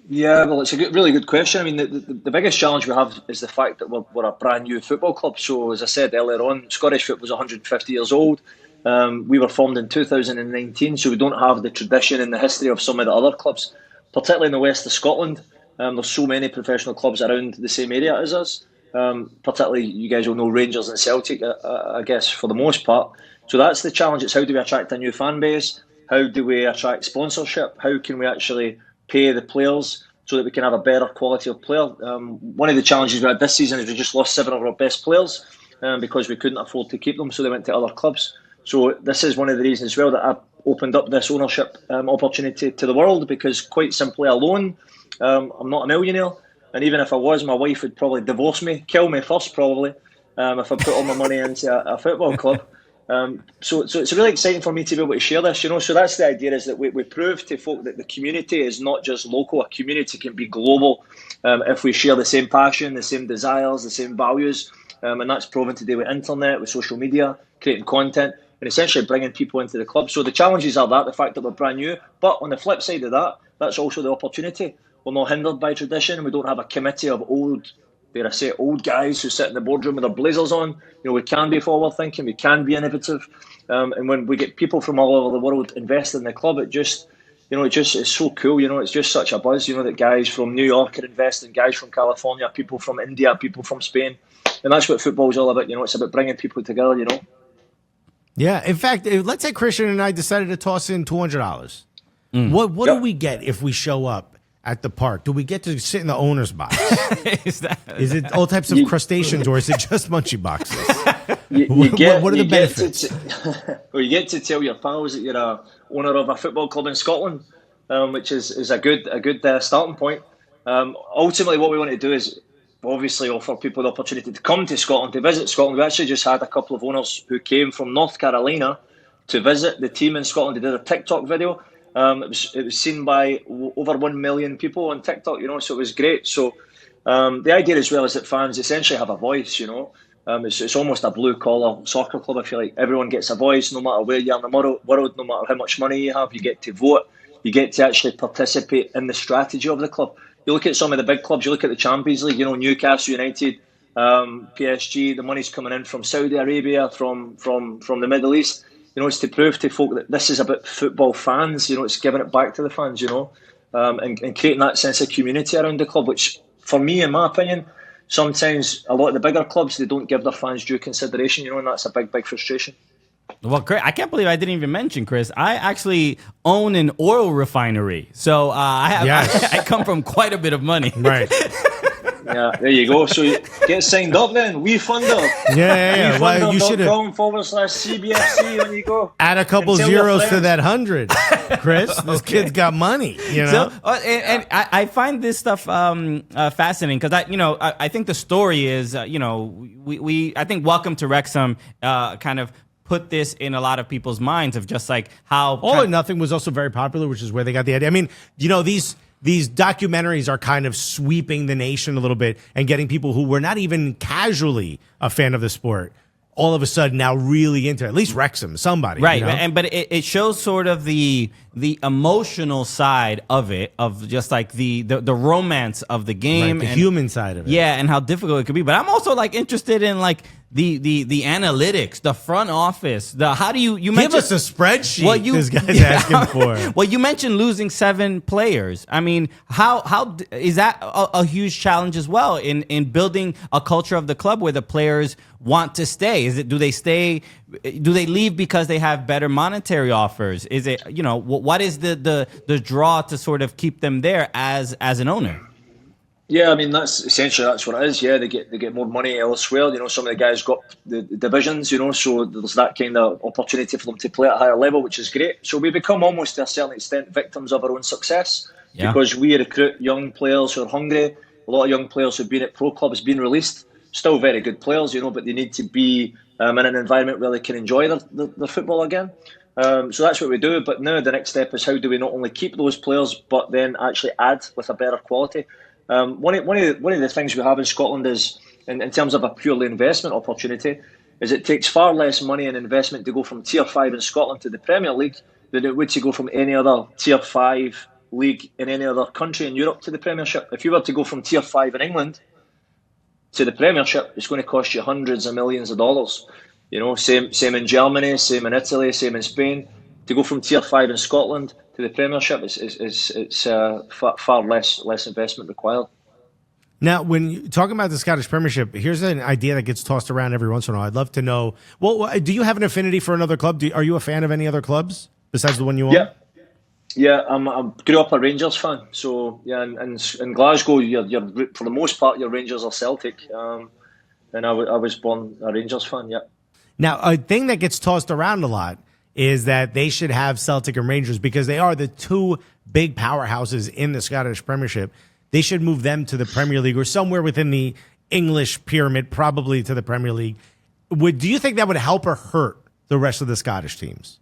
S5: Yeah, well, it's a really good question. I mean, the biggest challenge we have is the fact that we're a brand new football club. So, as I said earlier on, Scottish football was 150 years old. We were formed in 2019, so we don't have the tradition and the history of some of the other clubs, particularly in the west of Scotland. There's so many professional clubs around the same area as us. Particularly, you guys will know Rangers and Celtic, I guess, for the most part. So that's the challenge. It's how do we attract a new fan base? How do we attract sponsorship? How can we actually pay the players so that we can have a better quality of player? One of the challenges we had this season is we just lost 7 of our best players because we couldn't afford to keep them, so they went to other clubs. So this is one of the reasons as well that I opened up this ownership opportunity to the world, because quite simply alone, I'm not a millionaire. And even if I was, my wife would probably divorce me, kill me first probably, if I put all my money into a football club. So it's really exciting for me to be able to share this, So that's the idea, is that we prove to folk that the community is not just local. A community can be global if we share the same passion, the same desires, the same values. And that's proven today with internet, with social media, creating content, and essentially bringing people into the club. So the challenges are the fact that we're brand new. But on the flip side of that, that's also the opportunity. We're not hindered by tradition. We don't have a committee of old guys who sit in the boardroom with their blazers on. We can be forward thinking, we can be innovative, and when we get people from all over the world invested in the club, it just is so cool. It's just such a buzz. That guys from New York are investing, guys from California, people from India, people from Spain, and that's what football's all about. It's about bringing people together.
S3: Yeah. In fact, let's say Christian and I decided to toss in $200. What do we get if we show up at the park? Do we get to sit in the owner's box? Is it all types of crustaceans, or is it just munchie boxes? What are the benefits?
S5: You get to tell your pals that you're a owner of a football club in Scotland, which is a good starting point. Ultimately, what we want to do is obviously offer people the opportunity to come to Scotland, to visit Scotland. We actually just had a couple of owners who came from North Carolina to visit the team in Scotland. They did a TikTok video. It was seen by over 1 million people on TikTok, so it was great. So the idea as well is that fans essentially have a voice, It's almost a blue-collar soccer club, I feel like. Everyone gets a voice, no matter where you are in the world, no matter how much money you have. You get to vote. You get to actually participate in the strategy of the club. You look at some of the big clubs, you look at the Champions League, Newcastle United, PSG, the money's coming in from Saudi Arabia, from the Middle East. It's to prove to folk that this is about football fans. It's giving it back to the fans. And creating that sense of community around the club, which, for me, in my opinion, sometimes a lot of the bigger clubs, they don't give their fans due consideration. And that's a big frustration.
S1: Well, great. I can't believe I didn't even mention, Chris. I actually own an oil refinery, so I come from quite a bit of money.
S3: Right.
S5: Yeah, there you go. So you get signed up then. WeFunder.
S3: Yeah. Well, you should have
S5: /CBFC when you go.
S3: Add a couple zeros to that 100, Chris. This kid's got money.
S1: So, and I find this stuff fascinating because I think the story is I think Welcome to Wrexham kind of put this in a lot of people's minds of just like how
S3: All or Nothing was also very popular, which is where they got the idea. I mean, these documentaries are kind of sweeping the nation a little bit and getting people who were not even casually a fan of the sport all of a sudden now really into it. At least Wrexham, somebody.
S1: Right. But it shows sort of the emotional side of it, of just like the romance of the game.
S3: Right, the human side of it.
S1: Yeah, and how difficult it could be. But I'm also like interested in like the analytics, the front office, how do you
S3: give us a spreadsheet this guy's asking for.
S1: Well, you mentioned losing 7 players. I mean, how is that a huge challenge as well in building a culture of the club where the players want to stay? Do they stay? Do they leave because they have better monetary offers? Is it, what is the draw to sort of keep them there as an owner?
S5: Yeah, I mean that's what it is. Yeah, they get more money elsewhere. Some of the guys got the divisions. So there's that kind of opportunity for them to play at a higher level, which is great. So we become almost to a certain extent victims of our own success because we recruit young players who are hungry. A lot of young players who've been at pro clubs being released, still very good players, but they need to be in an environment where they can enjoy their football again. So that's what we do. But now the next step is how do we not only keep those players but then actually add with a better quality. One of the things we have in Scotland is, in terms of a purely investment opportunity, is it takes far less money and investment to go from Tier 5 in Scotland to the Premier League than it would to go from any other Tier 5 league in any other country in Europe to the Premiership. If you were to go from Tier 5 in England to the Premiership, it's going to cost you hundreds of millions of dollars. Same in Germany, same in Italy, same in Spain. To go from Tier 5 in Scotland to the Premiership, it's far less investment required.
S3: Now, when you're talking about the Scottish Premiership, here's an idea that gets tossed around every once in a while. I'd love to know, well, do you have an affinity for another club? Are you a fan of any other clubs besides the one you own?
S5: Yeah, I grew up a Rangers fan. So, yeah, in Glasgow, you're for the most part, your Rangers are Celtic. And I was born a Rangers fan, yeah.
S3: Now, a thing that gets tossed around a lot is that they should have Celtic and Rangers because they are the two big powerhouses in the Scottish Premiership. They should move them to the Premier League or somewhere within the English pyramid, probably to the Premier League. Do you think that would help or hurt the rest of the Scottish teams?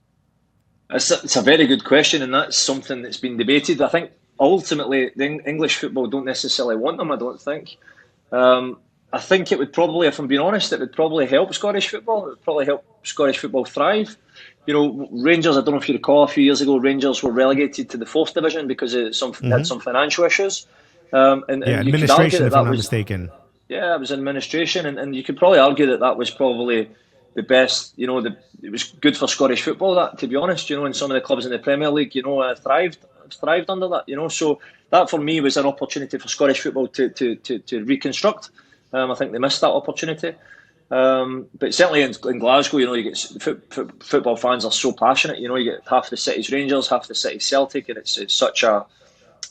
S5: It's a very good question, and that's something that's been debated. I think ultimately the English football don't necessarily want them, I don't think. I think it would probably, if I'm being honest, it would probably help Scottish football. It would probably help Scottish football thrive. Rangers, I don't know if you recall, a few years ago, Rangers were relegated to the 4th division because of had some financial issues. And
S3: administration, if I'm not mistaken.
S5: Yeah, it was administration, and you could probably argue that was probably the best. It was good for Scottish football. That, to be honest, and some of the clubs in the Premier League, thrived under that. So that for me was an opportunity for Scottish football to reconstruct. I think they missed that opportunity. But certainly in Glasgow, you get football fans are so passionate. You get half the city's Rangers, half the city's Celtic, and it's such a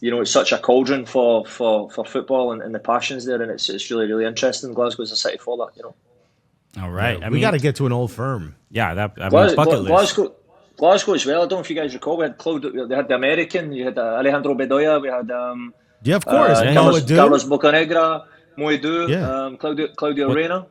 S5: it's such a cauldron for football and the passions there, and it's really, really interesting. Glasgow's a city for that.
S1: All right,
S3: we got to get to an Old Firm.
S1: Yeah, bucket list.
S5: Glasgow as well. I don't know if you guys recall. We had they had the American. You had Alejandro Bedoya. We had
S3: of course,
S5: Carlos Bocanegra, Moedu, Claudio Reyna.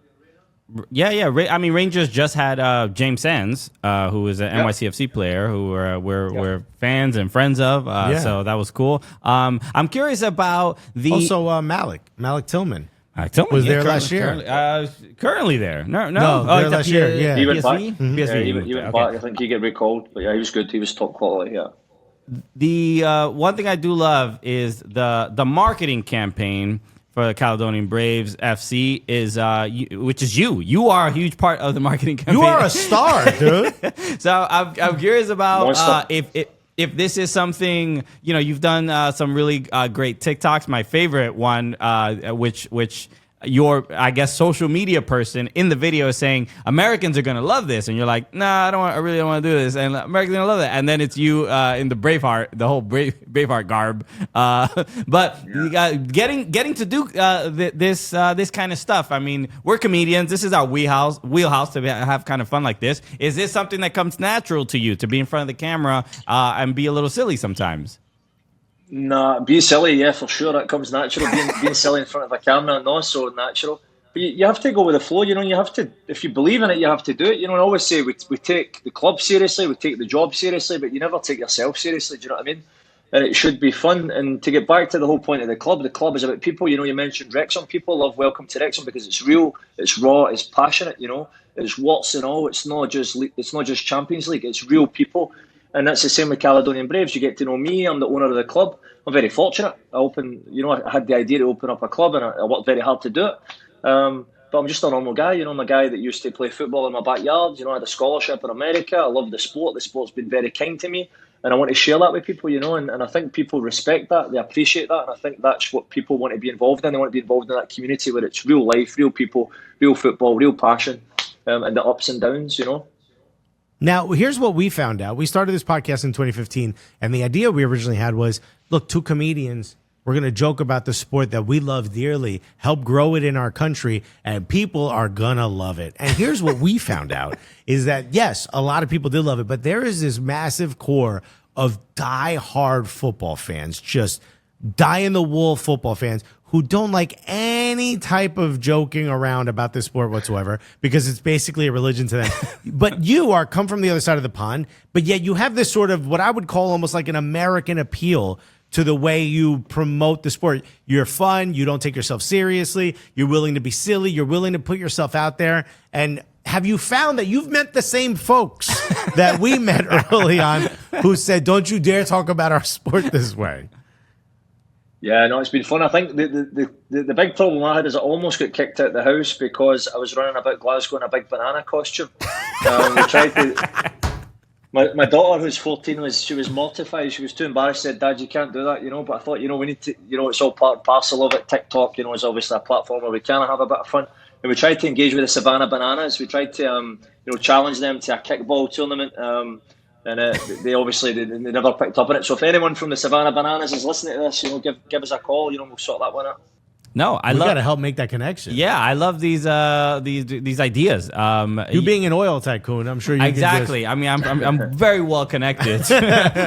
S1: Yeah. I mean, Rangers just had James Sands, who is an NYCFC player who we're fans and friends of. So that was cool. I'm curious about
S3: also Malik Tillman.
S1: Tillman
S3: was there last year.
S1: Currently there. No.
S3: Last year. Yeah,
S5: he went back.
S1: PSV.
S5: He went back. I think he got recalled, but he was good. He was top quality. Yeah.
S1: The one thing I do love is the marketing campaign for the Caledonian Braves FC is which is you. You are a huge part of the marketing campaign.
S3: You are a star, dude.
S1: So I'm curious about if this is something, you've done some really great TikToks. My favorite one, which your, I guess, social media person in the video is saying Americans are going to love this, and you're like, nah, I really don't want to do this, and Americans are going to love that, and then it's you in the Braveheart, the whole Braveheart garb, but you got getting to do this kind of stuff. I mean, we're comedians. This is our wheelhouse to have kind of fun like this. Is this something that comes natural to you, to be in front of the camera and be a little silly sometimes?
S5: Nah, be silly, yeah, for sure. That comes natural. Being silly in front of a camera, not so natural. But you have to go with the flow, you have to, if you believe in it, you have to do it. I always say we take the club seriously, we take the job seriously, but you never take yourself seriously, do you know what I mean? And it should be fun. And to get back to the whole point of the club is about people. You mentioned Wrexham. People love Welcome to Wrexham because it's real, it's raw, it's passionate, it's warts and all. It's not just Champions League, it's real people. And that's the same with Caledonian Braves. You get to know me. I'm the owner of the club. I'm very fortunate. I had the idea to open up a club, and I worked very hard to do it. But I'm just a normal guy. I'm a guy that used to play football in my backyard. I had a scholarship in America. I love the sport. The sport's been very kind to me, and I want to share that with people. And I think people respect that. They appreciate that, and I think that's what people want to be involved in. They want to be involved in that community where it's real life, real people, real football, real passion, and the ups and downs.
S3: Now, here's what we found out. We started this podcast in 2015, and the idea we originally had was, look, two comedians, we're going to joke about the sport that we love dearly, help grow it in our country, and people are going to love it. And here's what we found out is that, yes, a lot of people did love it, but there is this massive core of die-hard football fans, just die-in-the-wool football fans who don't like any type of joking around about this sport whatsoever because it's basically a religion to them. But you come from the other side of the pond, but yet you have this sort of what I would call almost like an American appeal to the way you promote the sport. You're fun. You don't take yourself seriously. You're willing to be silly. You're willing to put yourself out there. And have you found that you've met the same folks that we met early on who said, "Don't you dare talk about our sport this way."
S5: Yeah, no, it's been fun. I think the big problem I had is I almost got kicked out of the house because I was running about Glasgow in a big banana costume. We tried to. My daughter, who's 14, was mortified. She was too embarrassed. Said, "Dad, you can't do that," But I thought, we need to, it's all part and parcel of it. TikTok, is obviously a platform where we can have a bit of fun. And we tried to engage with the Savannah Bananas. We tried to, challenge them to a kickball tournament. And they obviously they never picked up on it. So if anyone from the Savannah Bananas is listening to this, give us a call. We'll sort that one out.
S1: No,
S3: we got to help make that connection.
S1: Yeah, I love these ideas.
S3: You being an oil tycoon, I'm sure you
S1: exactly. I mean, I'm very well connected.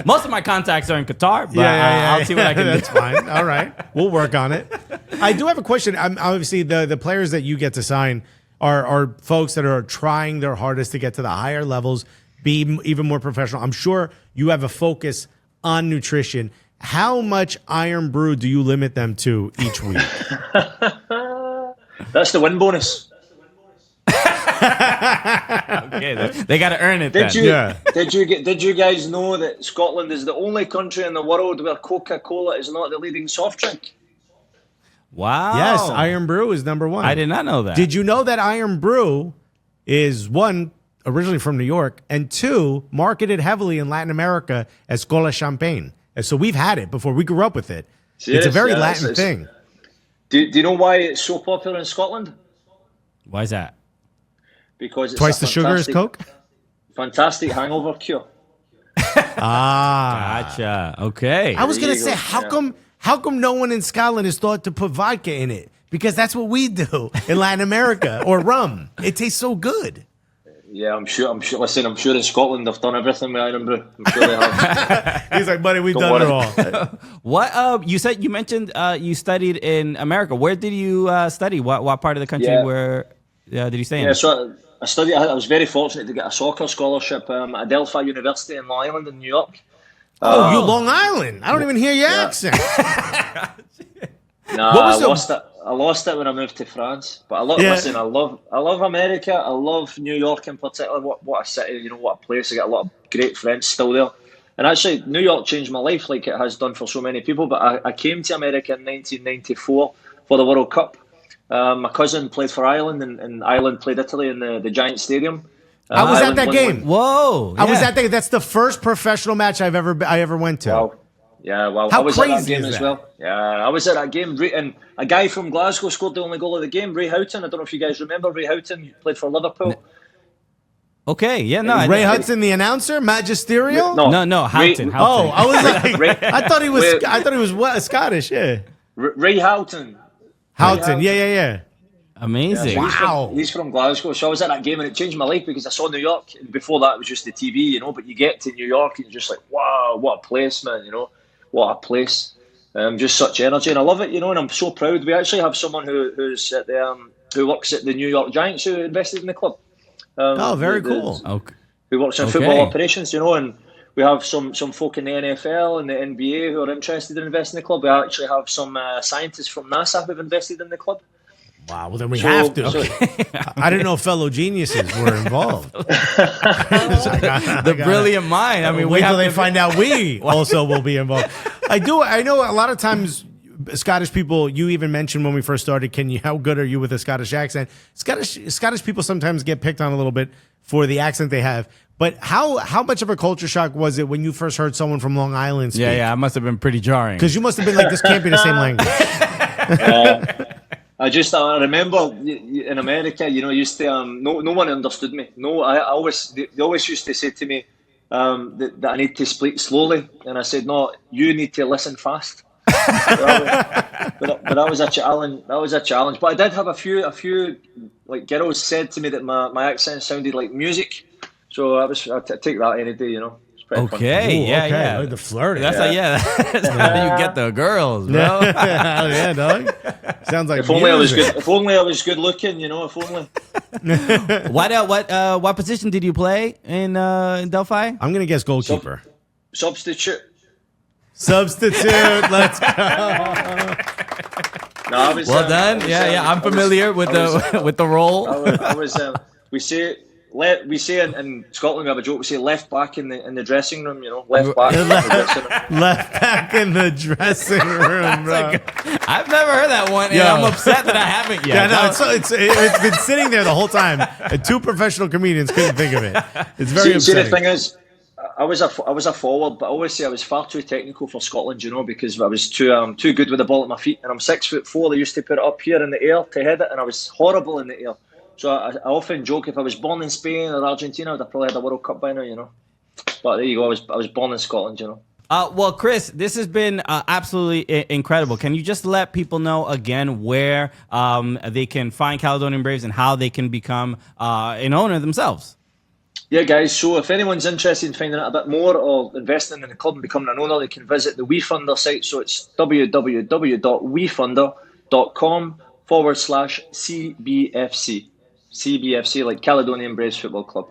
S1: Most of my contacts are in Qatar, but I'll see what I can do.
S3: That's fine. All right, we'll work on it. I do have a question. Obviously, the players that you get to sign are folks that are trying their hardest to get to the higher levels, be even more professional. I'm sure you have a focus on nutrition. How much Iron Brew do you limit them to each week?
S5: That's the win bonus.
S1: Okay, they got to earn it.
S5: Did you guys know that Scotland is the only country in the world where Coca-Cola is not the leading soft drink?
S1: Wow.
S3: Yes, Iron Brew is number one.
S1: I did not know that.
S3: Did you know that Iron Brew is, one, originally from New York, and two, marketed heavily in Latin America as Cola Champagne? And so we've had it before. We grew up with it. It's a very Latin thing.
S5: Do you know why it's so popular in Scotland?
S1: Why is that?
S5: Because it's
S3: twice the sugar as Coke?
S5: Fantastic hangover cure.
S1: Gotcha. Okay.
S3: I was going to say, how come no one in Scotland has thought to put vodka in it? Because that's what we do in Latin America, or rum. It tastes so good.
S5: Yeah, I'm sure. Listen, I'm sure in Scotland they've done everything with Iron Brew. I'm sure they have.
S3: He's like, buddy, we've done it all.
S5: What?
S1: You mentioned you studied in America. Where did you study? What part of the country did you stay in?
S5: Yeah, so I studied. I was very fortunate to get a soccer scholarship at Adelphi University in Long Island in New York.
S3: You Long Island? I don't even hear your accent.
S5: Nah, I lost it when I moved to France. But listen, I love America. I love New York in particular. What a city, what a place. I got a lot of great friends still there. And actually, New York changed my life like it has done for so many people. But I came to America in 1994 for the World Cup. My cousin played for Ireland, and Ireland played Italy in the Giant Stadium.
S3: I was at that game.
S1: Whoa!
S3: I was at that. That's the first professional match I ever went to.
S5: Wow. Yeah, well,
S3: How
S5: I was
S3: crazy
S5: at that game
S3: is
S5: as
S3: that?
S5: well. Yeah, I was at that game, and a guy from Glasgow scored the only goal of the game, Ray Houghton. I don't know if you guys remember Ray Houghton. He played for Liverpool.
S1: Okay, yeah, no.
S3: Ray Hudson, the announcer, magisterial.
S1: No, Houghton.
S3: Oh, I was like,
S5: Ray,
S3: I thought he was Scottish. Yeah,
S5: Ray Houghton.
S3: Houghton. Yeah.
S1: Amazing.
S5: Yeah, so
S3: Wow.
S5: he's from Glasgow. So I was at that game and it changed my life because I saw New York. And before that, it was just the TV, But you get to New York and you're just like, wow, what a place, man, What a place. Just such energy. And I love it, And I'm so proud. We actually have someone who's at the, who works at the New York Giants who invested in the club.
S3: Very cool.
S1: Okay.
S5: Who works in football operations, And we have some folk in the NFL and the NBA who are interested in investing in the club. We actually have some scientists from NASA who've invested in the club.
S3: Wow, well then we have to. I didn't know fellow geniuses were involved.
S1: The brilliant mind. I mean,
S3: wait till they find out we also will be involved. I know a lot of times Scottish people, you even mentioned when we first started, how good are you with a Scottish accent? Scottish people sometimes get picked on a little bit for the accent they have. But how much of a culture shock was it when you first heard someone from Long Island speak?
S1: Yeah, it must have been pretty jarring.
S3: Because you must have been like, this can't be the same language.
S5: I remember in America, used to no one understood me. No, they always used to say to me that I need to speak slowly, and I said, no, you need to listen fast. but that was a challenge. But I did have a few like girls said to me that my accent sounded like music, so I take that any day,
S1: Okay,
S3: Ooh,
S1: yeah.
S3: Like the flirting.
S1: That's how you get the girls, bro.
S3: Yeah, dog. Sounds like
S5: if only I was good looking, If only.
S1: What position did you play in Delphi?
S3: I'm gonna guess goalkeeper.
S5: Substitute.
S3: Let's go.
S5: No, I was,
S1: well done. I'm familiar with the role.
S5: I was. We say we say in Scotland we have a joke. We say left back in the dressing room. Left back in the dressing room.
S3: Left back in the dressing room, bro.
S1: I've never heard that one, and I'm upset that I haven't yet.
S3: Yeah, no, it's been sitting there the whole time. And two professional comedians couldn't think of it. It's very upsetting.
S5: See, the thing is, I was a forward, but I always say I was far too technical for Scotland, because I was too good with the ball at my feet, and I'm 6'4". They used to put it up here in the air to head it, and I was horrible in the air. So I often joke, if I was born in Spain or Argentina, I'd have probably had a World Cup by now, But there you go, I was born in Scotland,
S1: Well, Chris, this has been absolutely incredible. Can you just let people know again where they can find Caledonian Braves and how they can become an owner themselves?
S5: Yeah, guys, so if anyone's interested in finding out a bit more or investing in the club and becoming an owner, they can visit the WeFunder site. So it's www.wefunder.com/CBFC. CBFC, like Caledonian Braves Football Club.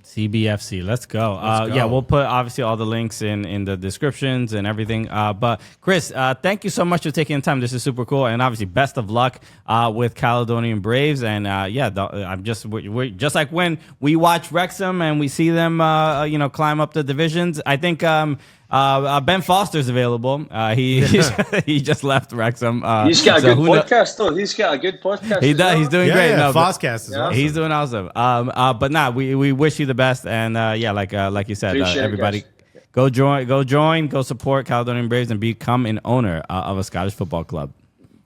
S1: CBFC, let's go. Yeah, we'll put obviously all the links in the descriptions and everything. But Chris, thank you so much for taking the time. This is super cool, and obviously best of luck with Caledonian Braves. And I'm we're just like when we watch Wrexham and we see them, climb up the divisions. I think Ben Foster's available. He just left Wrexham.
S5: He's got a good podcast, though. He's got a good podcast.
S1: He does. He's doing great.
S3: Yeah, Foscast is awesome.
S1: He's doing awesome. But we wish you the best. And like you said, everybody, go support Caledonian Braves and become an owner of a Scottish football club.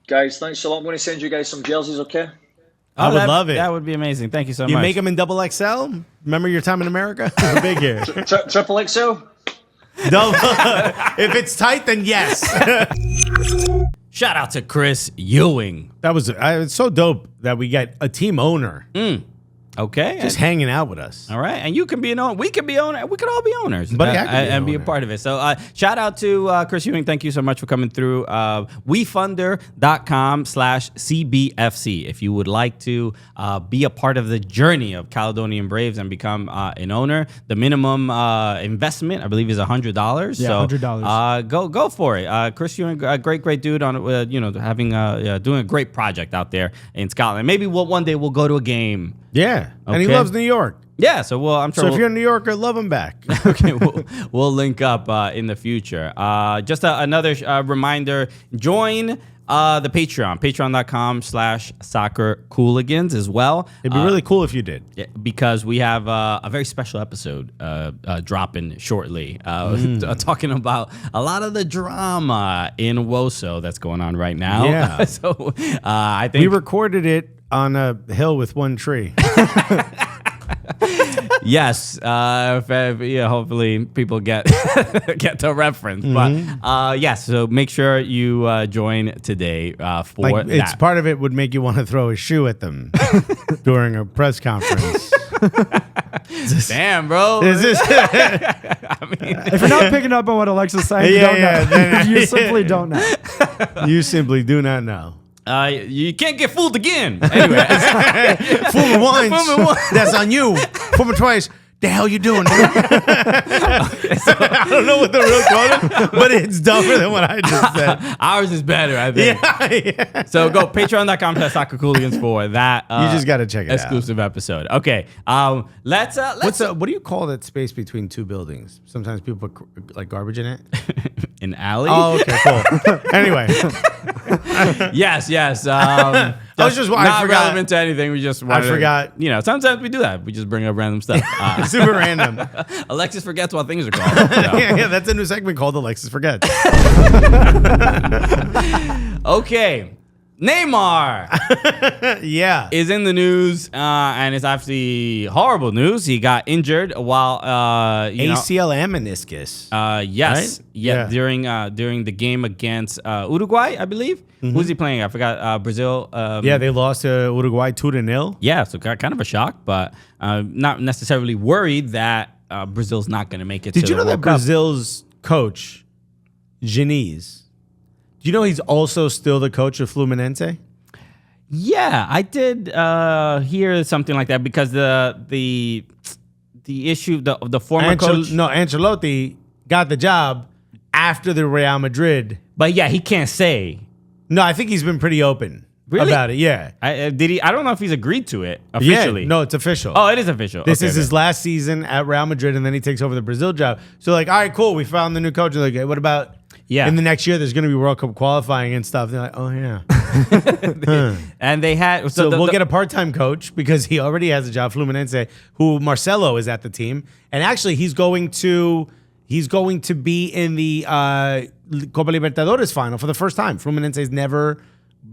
S5: Guys, thanks a lot. I'm going to send you guys some jerseys, okay?
S3: I would love it.
S1: That would be amazing. Thank you so much.
S3: You make them in double XL? Remember your time in America? It's big here.
S5: Triple XL?
S3: Double. If it's tight, then yes.
S1: Shout out to Chris Ewing.
S3: That was it's so dope that we get a team owner.
S1: Okay.
S3: Just hanging out with us.
S1: All right. And you can be an owner. We can be owner. We could all be owners.
S3: But
S1: and be a part of it. So shout out to Chris Ewing. Thank you so much for coming through. wefunder.com/CBFC. If you would like to be a part of the journey of Caledonian Braves and become an owner, the minimum investment, I believe, is $100.
S4: Yeah,
S1: so,
S4: $100.
S1: Go for it. Chris Ewing, a great dude on having doing a great project out there in Scotland. Maybe one day we'll go to a game.
S3: Yeah, and he
S1: Okay.
S3: loves New York.
S1: Yeah, so I'm sure.
S3: So if you're a New Yorker, love him back.
S1: Okay, we'll link up in the future. Just another reminder: join the Patreon, patreon.com/soccer Cooligans as well.
S3: It'd be really cool if you did.
S1: Because we have a very special episode dropping shortly, talking about a lot of the drama in Woso that's going on right now.
S3: Yeah.
S1: So I think
S3: We recorded it on a hill with one tree.
S1: Yes, hopefully people get the reference. But yes, so make sure you join today for
S3: Like,
S1: that.
S3: it's part of it would make you want to throw a shoe at them during a press conference.
S1: Damn, bro.
S3: Is this?
S4: If you're not picking up on what Alexis is saying, you don't know.
S3: then-
S4: You simply don't know.
S3: You simply do not know.
S1: You can't get fooled again. Anyway,
S3: Fool me once.
S1: Fool me once.
S3: That's on you. Fool me twice. The hell you doing, dude? I don't know what the real quote is, but it's dumber than what I just said.
S1: ours is better, I think.
S3: Yeah.
S1: So go patreon.com/soccer Cooligans for that.
S3: You just got to check it
S1: exclusive episode. Okay. Let's.
S3: What do you call that space between two buildings? Sometimes people put like garbage in it.
S1: An alley.
S3: Oh, okay, cool. Anyway,
S1: Yes.
S3: I was just
S1: not
S3: forgot.
S1: relevant to anything. We just wanted
S3: forgot.
S1: Sometimes we do that. We just bring up random stuff.
S3: Super random.
S1: Alexis forgets what things are called. So.
S3: Yeah, that's a new segment called Alexis Forgets.
S1: Okay. Neymar
S3: Yeah.
S1: is in the news, and it's actually horrible news. He got injured while
S3: ACL and meniscus.
S1: yes,
S3: Right?
S1: yeah,
S3: Yeah.
S1: during the game against Uruguay, I believe. Who's he playing? I forgot. Brazil.
S3: Yeah, they lost to Uruguay 2-0.
S1: Yeah, so kind of a shock, but not necessarily worried that Brazil's not going to make it.
S3: Did
S1: to
S3: you
S1: the
S3: know that
S1: World Cup.
S3: Brazil's coach, Diniz, do you know he's also still the coach of Fluminense?
S1: Yeah, I did hear something like that because the issue the former coach.
S3: No, Ancelotti got the job after the Real Madrid.
S1: But yeah, he can't say.
S3: No, I think he's been pretty open
S1: Really?
S3: about it. Yeah.
S1: Did he? I don't know if he's agreed to it officially.
S3: Yeah, no, it's official.
S1: Oh, it is official.
S3: This
S1: Okay,
S3: is his last season at Real Madrid, and then he takes over the Brazil job. So like, all right, cool. We found the new coach. They're like, hey, what about in the next year? There's going to be World Cup qualifying and stuff. They're like, oh yeah.
S1: And they had
S3: So we'll get a part-time coach because he already has a job, Fluminense, who Marcelo is at the team, and actually he's going to be in the Copa Libertadores final for the first time. Fluminense's never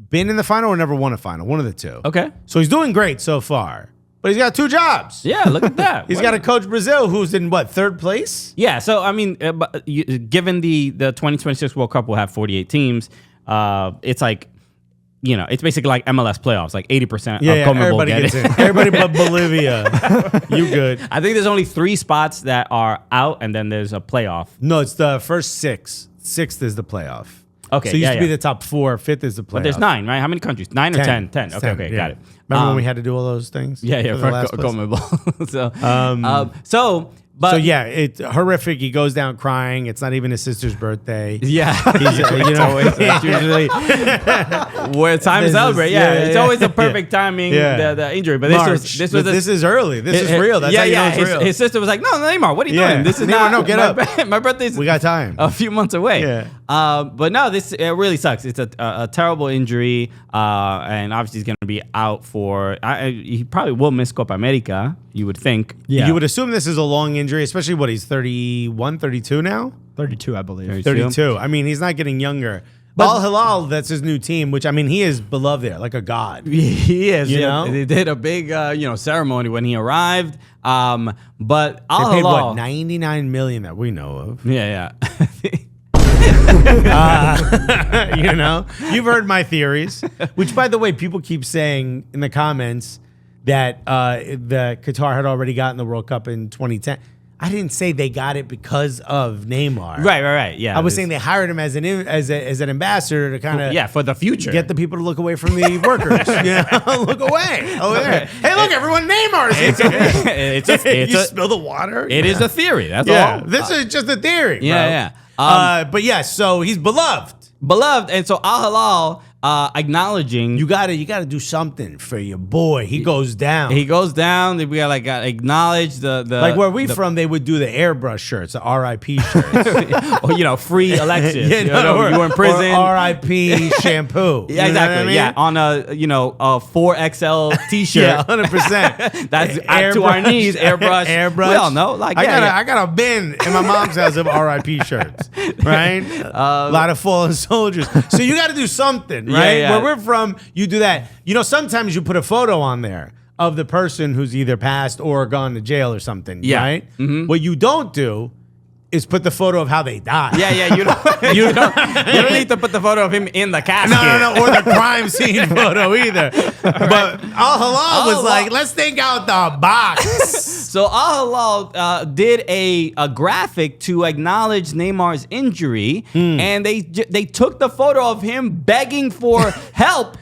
S3: been in the final or never won a final, one of the two.
S1: Okay.
S3: So he's doing great so far, but he's got 2 jobs.
S1: Yeah, look at that.
S3: He's got to coach Brazil, who's in what, 3rd place?
S1: Yeah, so I mean, given the 2026 World Cup will have 48 teams, it's like, you know, it's basically like MLS playoffs, like 80% of CONMEBOL
S3: everybody
S1: get
S3: gets
S1: it.
S3: in. Everybody but Bolivia. You good.
S1: I think there's only 3 spots that are out, and then there's a playoff.
S3: No, it's the first 6. 6th is the playoff.
S1: Okay,
S3: so it used to be the top 4. 5th is the playoff.
S1: But there's 9, right? How many countries? 9 or 10? 10. Okay,
S3: yeah.
S1: got it.
S3: Remember when we had to do all those things?
S1: Yeah,
S3: for the last place?
S1: CONMEBOL.
S3: So yeah, it's horrific. He goes down crying. It's not even his sister's birthday.
S1: Yeah,
S3: He's, you know,
S1: it's usually where it's time to celebrate. It's always the perfect timing.
S3: Yeah.
S1: The injury, but
S3: March. This is early. This is real. That's how you know it's real.
S1: His sister was like, "No, Neymar, what are you doing? This is
S3: Neymar,
S1: not.
S3: no, get up.
S1: My birthday's
S3: We got time.
S1: a few months away."
S3: Yeah.
S1: But no, it really sucks. It's a terrible injury, and obviously he's going to be out for. He probably will miss Copa America. You would think.
S4: Yeah.
S3: You would assume this is a long injury, especially what he's 31, 32 now?
S4: 32, I believe.
S3: 32. I mean, he's not getting younger. But Al Hilal, that's his new team, which I mean, he is beloved there, like a god.
S1: He is.
S3: You know?
S1: They did a big, ceremony when he arrived. But Al
S3: They paid
S1: Hilal,
S3: what, 99 million that we know of.
S1: Yeah.
S3: You know, you've heard my theories, which by the way, people keep saying in the comments that the Qatar had already gotten the World Cup in 2010. I didn't say they got it because of Neymar.
S1: Right. Yeah.
S3: I was saying they hired him as an ambassador to kind of
S1: for the future.
S3: get the people to look away from the workers. Look away over there. Hey, look, everyone, Neymar's here. You spill the water.
S1: It is a theory. That's all.
S3: This is just a theory.
S1: Yeah.
S3: But yeah, so he's beloved.
S1: And so Al Hilal acknowledging
S3: You gotta do something for your boy. He goes down.
S1: he goes down. We gotta acknowledge the
S3: like where we from, they would do the airbrush shirts, the RIP shirts.
S1: or free Alexis.
S3: Or,
S1: you were in prison.
S3: Or RIP shampoo.
S1: Yeah,
S3: You know what
S1: exactly.
S3: I mean?
S1: Yeah, on a 4XL T-shirt.
S3: Yeah, 100%.
S1: That's to our knees. Airbrush.
S3: Airbrush.
S1: We all know. Like,
S3: I got a bin in my mom's house of RIP shirts. Right. A lot of fallen soldiers. So you got to do something. Right.
S1: Yeah.
S3: Where we're from, you do that. You know, sometimes you put a photo on there of the person who's either passed or gone to jail or something.
S1: Yeah.
S3: Right. Mm-hmm. What you don't do is put the photo of how they died.
S1: Yeah. You don't need to put the photo of him in the casket.
S3: No, or the crime scene photo either. But Al Hilal was like, let's think out the box.
S1: So Al Hilal did a graphic to acknowledge Neymar's injury, and they took the photo of him begging for help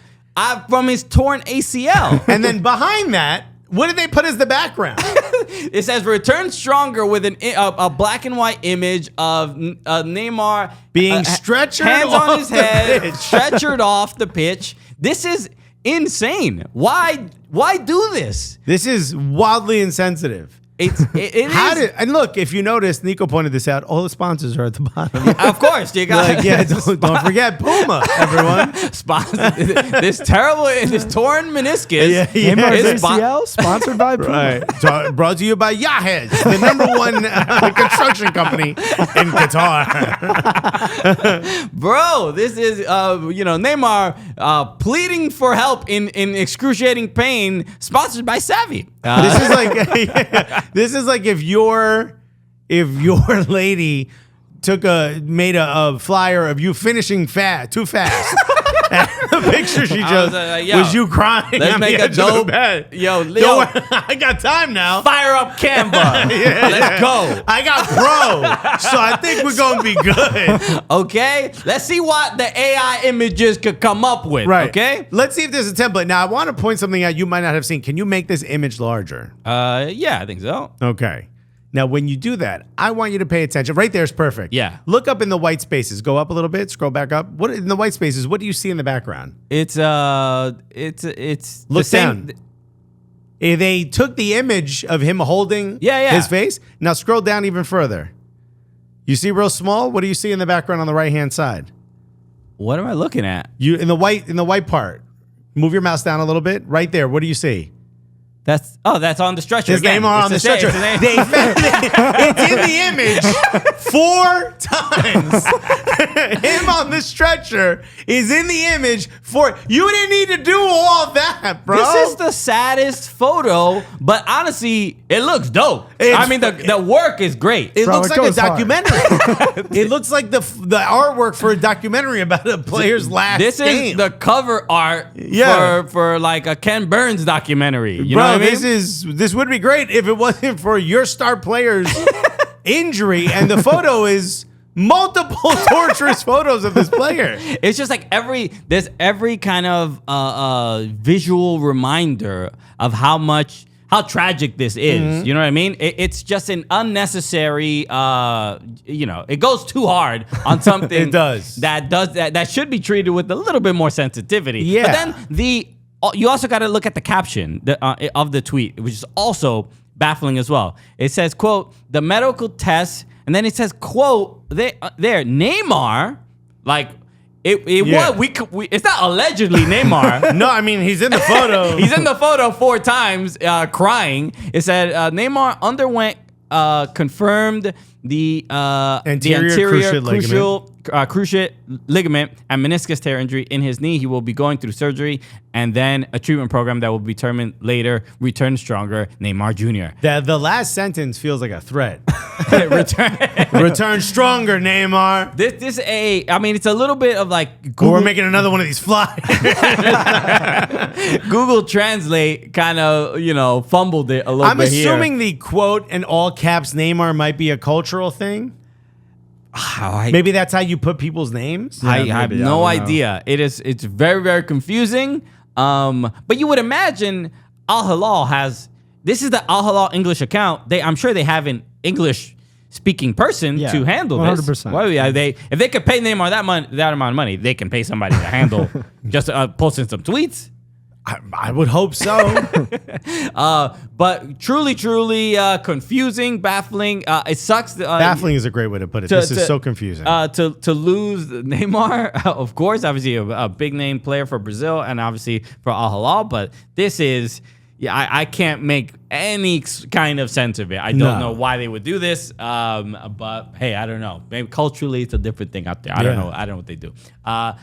S1: from his torn ACL.
S3: And then behind that, what did they put as the background?
S1: It says return stronger with a black and white image of Neymar
S3: Being stretchered
S1: hands
S3: off
S1: on his
S3: the
S1: head,
S3: pitch.
S1: stretchered off the pitch. This is insane. Why do this?
S3: This is wildly insensitive.
S1: It is.
S3: And look, if you notice, Nico pointed this out, all the sponsors are at the bottom.
S1: Of course, you got
S3: don't forget Puma, everyone.
S1: this torn meniscus.
S4: Neymar's
S1: is
S4: ACL, sponsored by Puma.
S3: Right. So, brought to you by Yahez, the #1 construction company in Qatar.
S1: Bro, this is Neymar pleading for help in excruciating pain, sponsored by Savvy.
S3: This is like if your lady made a flyer of you finishing too fast. And the picture she chose was you crying.
S1: Let's make a dope.
S3: Yo, Leo, I got time now.
S1: Fire up Canva. Let's go.
S3: I got Pro, so I think we're gonna be good.
S1: Okay, let's see what the AI images could come up with.
S3: Right.
S1: Okay.
S3: Let's see if there's a template. Now I want to point something out you might not have seen. Can you make this image larger?
S1: Yeah, I think so.
S3: Okay. Now, when you do that, I want you to pay attention. Right there is perfect.
S1: Yeah.
S3: Look up in the white spaces. Go up a little bit. Scroll back up. What in the white spaces? What do you see in the background?
S1: It's
S3: Look
S1: the same.
S3: down. They took the image of him holding
S1: Yeah.
S3: his face. Now scroll down even further. You see real small? What do you see in the background on the right-hand side?
S1: What am I looking at?
S3: You in the white part. Move your mouse down a little bit. Right there. What do you see?
S1: That's on the stretcher.
S3: His
S1: again.
S3: name on the
S1: It's the same-
S3: stretcher.
S1: it's the same.
S3: They found it's in the image 4 times. Him on the stretcher is in the image for. You didn't need to do all that, bro.
S1: This is the saddest photo, but honestly, it looks dope. I mean, the work is great.
S3: It
S4: Bro,
S3: looks
S4: it
S3: like a
S4: goes hard.
S3: documentary. It looks like the artwork for a documentary about a player's last
S1: This
S3: game.
S1: is the cover art
S3: Yeah.
S1: for like a Ken Burns documentary. You
S3: Bro,
S1: know what I mean?
S3: this would be great if it wasn't for your star player's injury, and the photo is multiple torturous photos of this player.
S1: It's just like there's every kind of visual reminder of how tragic this is.
S3: Mm-hmm.
S1: You know what I mean? It's just an unnecessary. It goes too hard on something.
S3: It does.
S1: that should be treated with a little bit more sensitivity.
S3: Yeah.
S1: But then you also got to look at the caption of the tweet, which is also baffling as well. It says, quote, the medical test, and then it says, quote, there, Neymar, like,
S3: Yeah.
S1: it's not allegedly Neymar.
S3: No, I mean, he's in the photo.
S1: He's in the photo 4 times crying. It said, Neymar underwent confirmed the
S3: Anterior
S1: cruciate ligament and meniscus tear injury in his knee. He will be going through surgery and then a treatment program that will be determined later. Return stronger, Neymar Jr.
S3: The last sentence feels like a threat.
S1: Return.
S3: Return stronger, Neymar.
S1: It's a little bit of like
S3: Or we're making another one of these flyers.
S1: Google Translate kind of, fumbled it a little
S3: I'm
S1: bit here.
S3: assuming the quote in all caps Neymar might be a cultural thing. Maybe that's how you put people's names.
S1: I have no idea. It's very, very confusing. But you would imagine Al Hilal this is the Al Hilal English account. I'm sure they have an English speaking person to handle 100%. This.
S4: 100%.
S1: Well, yeah, if they could pay Neymar that amount of money, they can pay somebody to handle just posting some tweets.
S3: I would hope so.
S1: But truly, confusing, baffling. It sucks.
S3: Baffling is a great way to put it. This is so confusing.
S1: To lose Neymar, of course, obviously a big name player for Brazil and obviously for Al Hilal. But this is, I can't make any kind of sense of it. I don't know why they would do this. But hey, I don't know. Maybe culturally it's a different thing out there. I don't know. I don't know what they do. All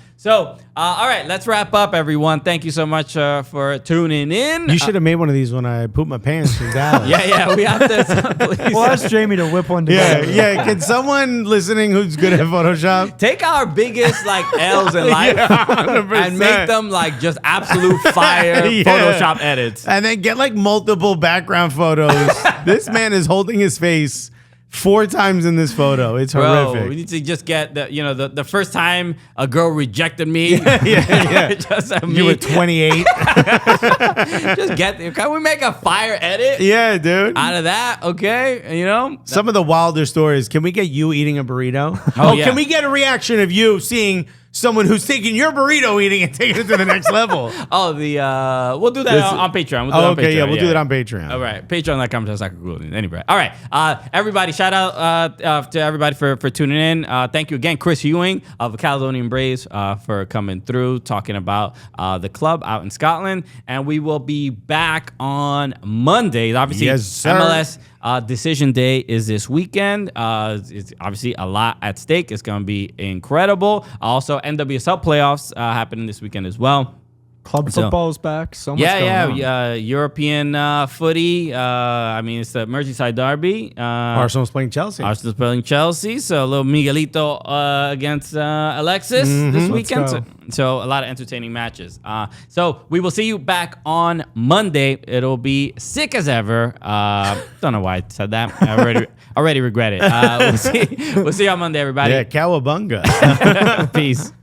S1: right, let's wrap up, everyone. Thank you so much for tuning in.
S3: You should have made one of these when I pooped my pants in Dallas.
S1: Yeah, we have to. Please.
S4: We'll ask Jamie to whip one together.
S3: Yeah. Can someone listening who's good at Photoshop
S1: take our biggest L's in life and make them like just absolute fire Photoshop edits,
S3: and then get like multiple background photos. This man is holding his face 4 times in this photo. It's horrific.
S1: We need to just get the first time a girl rejected me. Just
S3: you were 28.
S1: Can we make a fire edit?
S3: Yeah, dude.
S1: Out of that, okay?
S3: Some of the wilder stories. Can we get you eating a burrito? Can we get a reaction of you seeing someone who's taking your burrito eating and taking it to the next level?
S1: We'll do that on Patreon. We'll do
S3: do that on Patreon.
S1: All right, patreon.com/Cooligans. Anyway, all right, everybody, shout out to everybody for tuning in. Thank you again, Chris Ewing of the Caledonian Braves, for coming through, talking about the club out in Scotland. And we will be back on Monday. Obviously,
S3: yes, sir.
S1: MLS decision day is this weekend. It's obviously a lot at stake. It's going to be incredible. Also, NWSL playoffs happening this weekend as well.
S4: Club football's back. So much going on.
S1: European footy. It's the Merseyside derby.
S3: Arsenal's playing Chelsea.
S1: So a little Miguelito against Alexis this weekend. So a lot of entertaining matches. So we will see you back on Monday. It'll be sick as ever. Don't know why I said that. I already regret it. We'll see you on Monday, everybody.
S3: Yeah, cowabunga.
S1: Peace.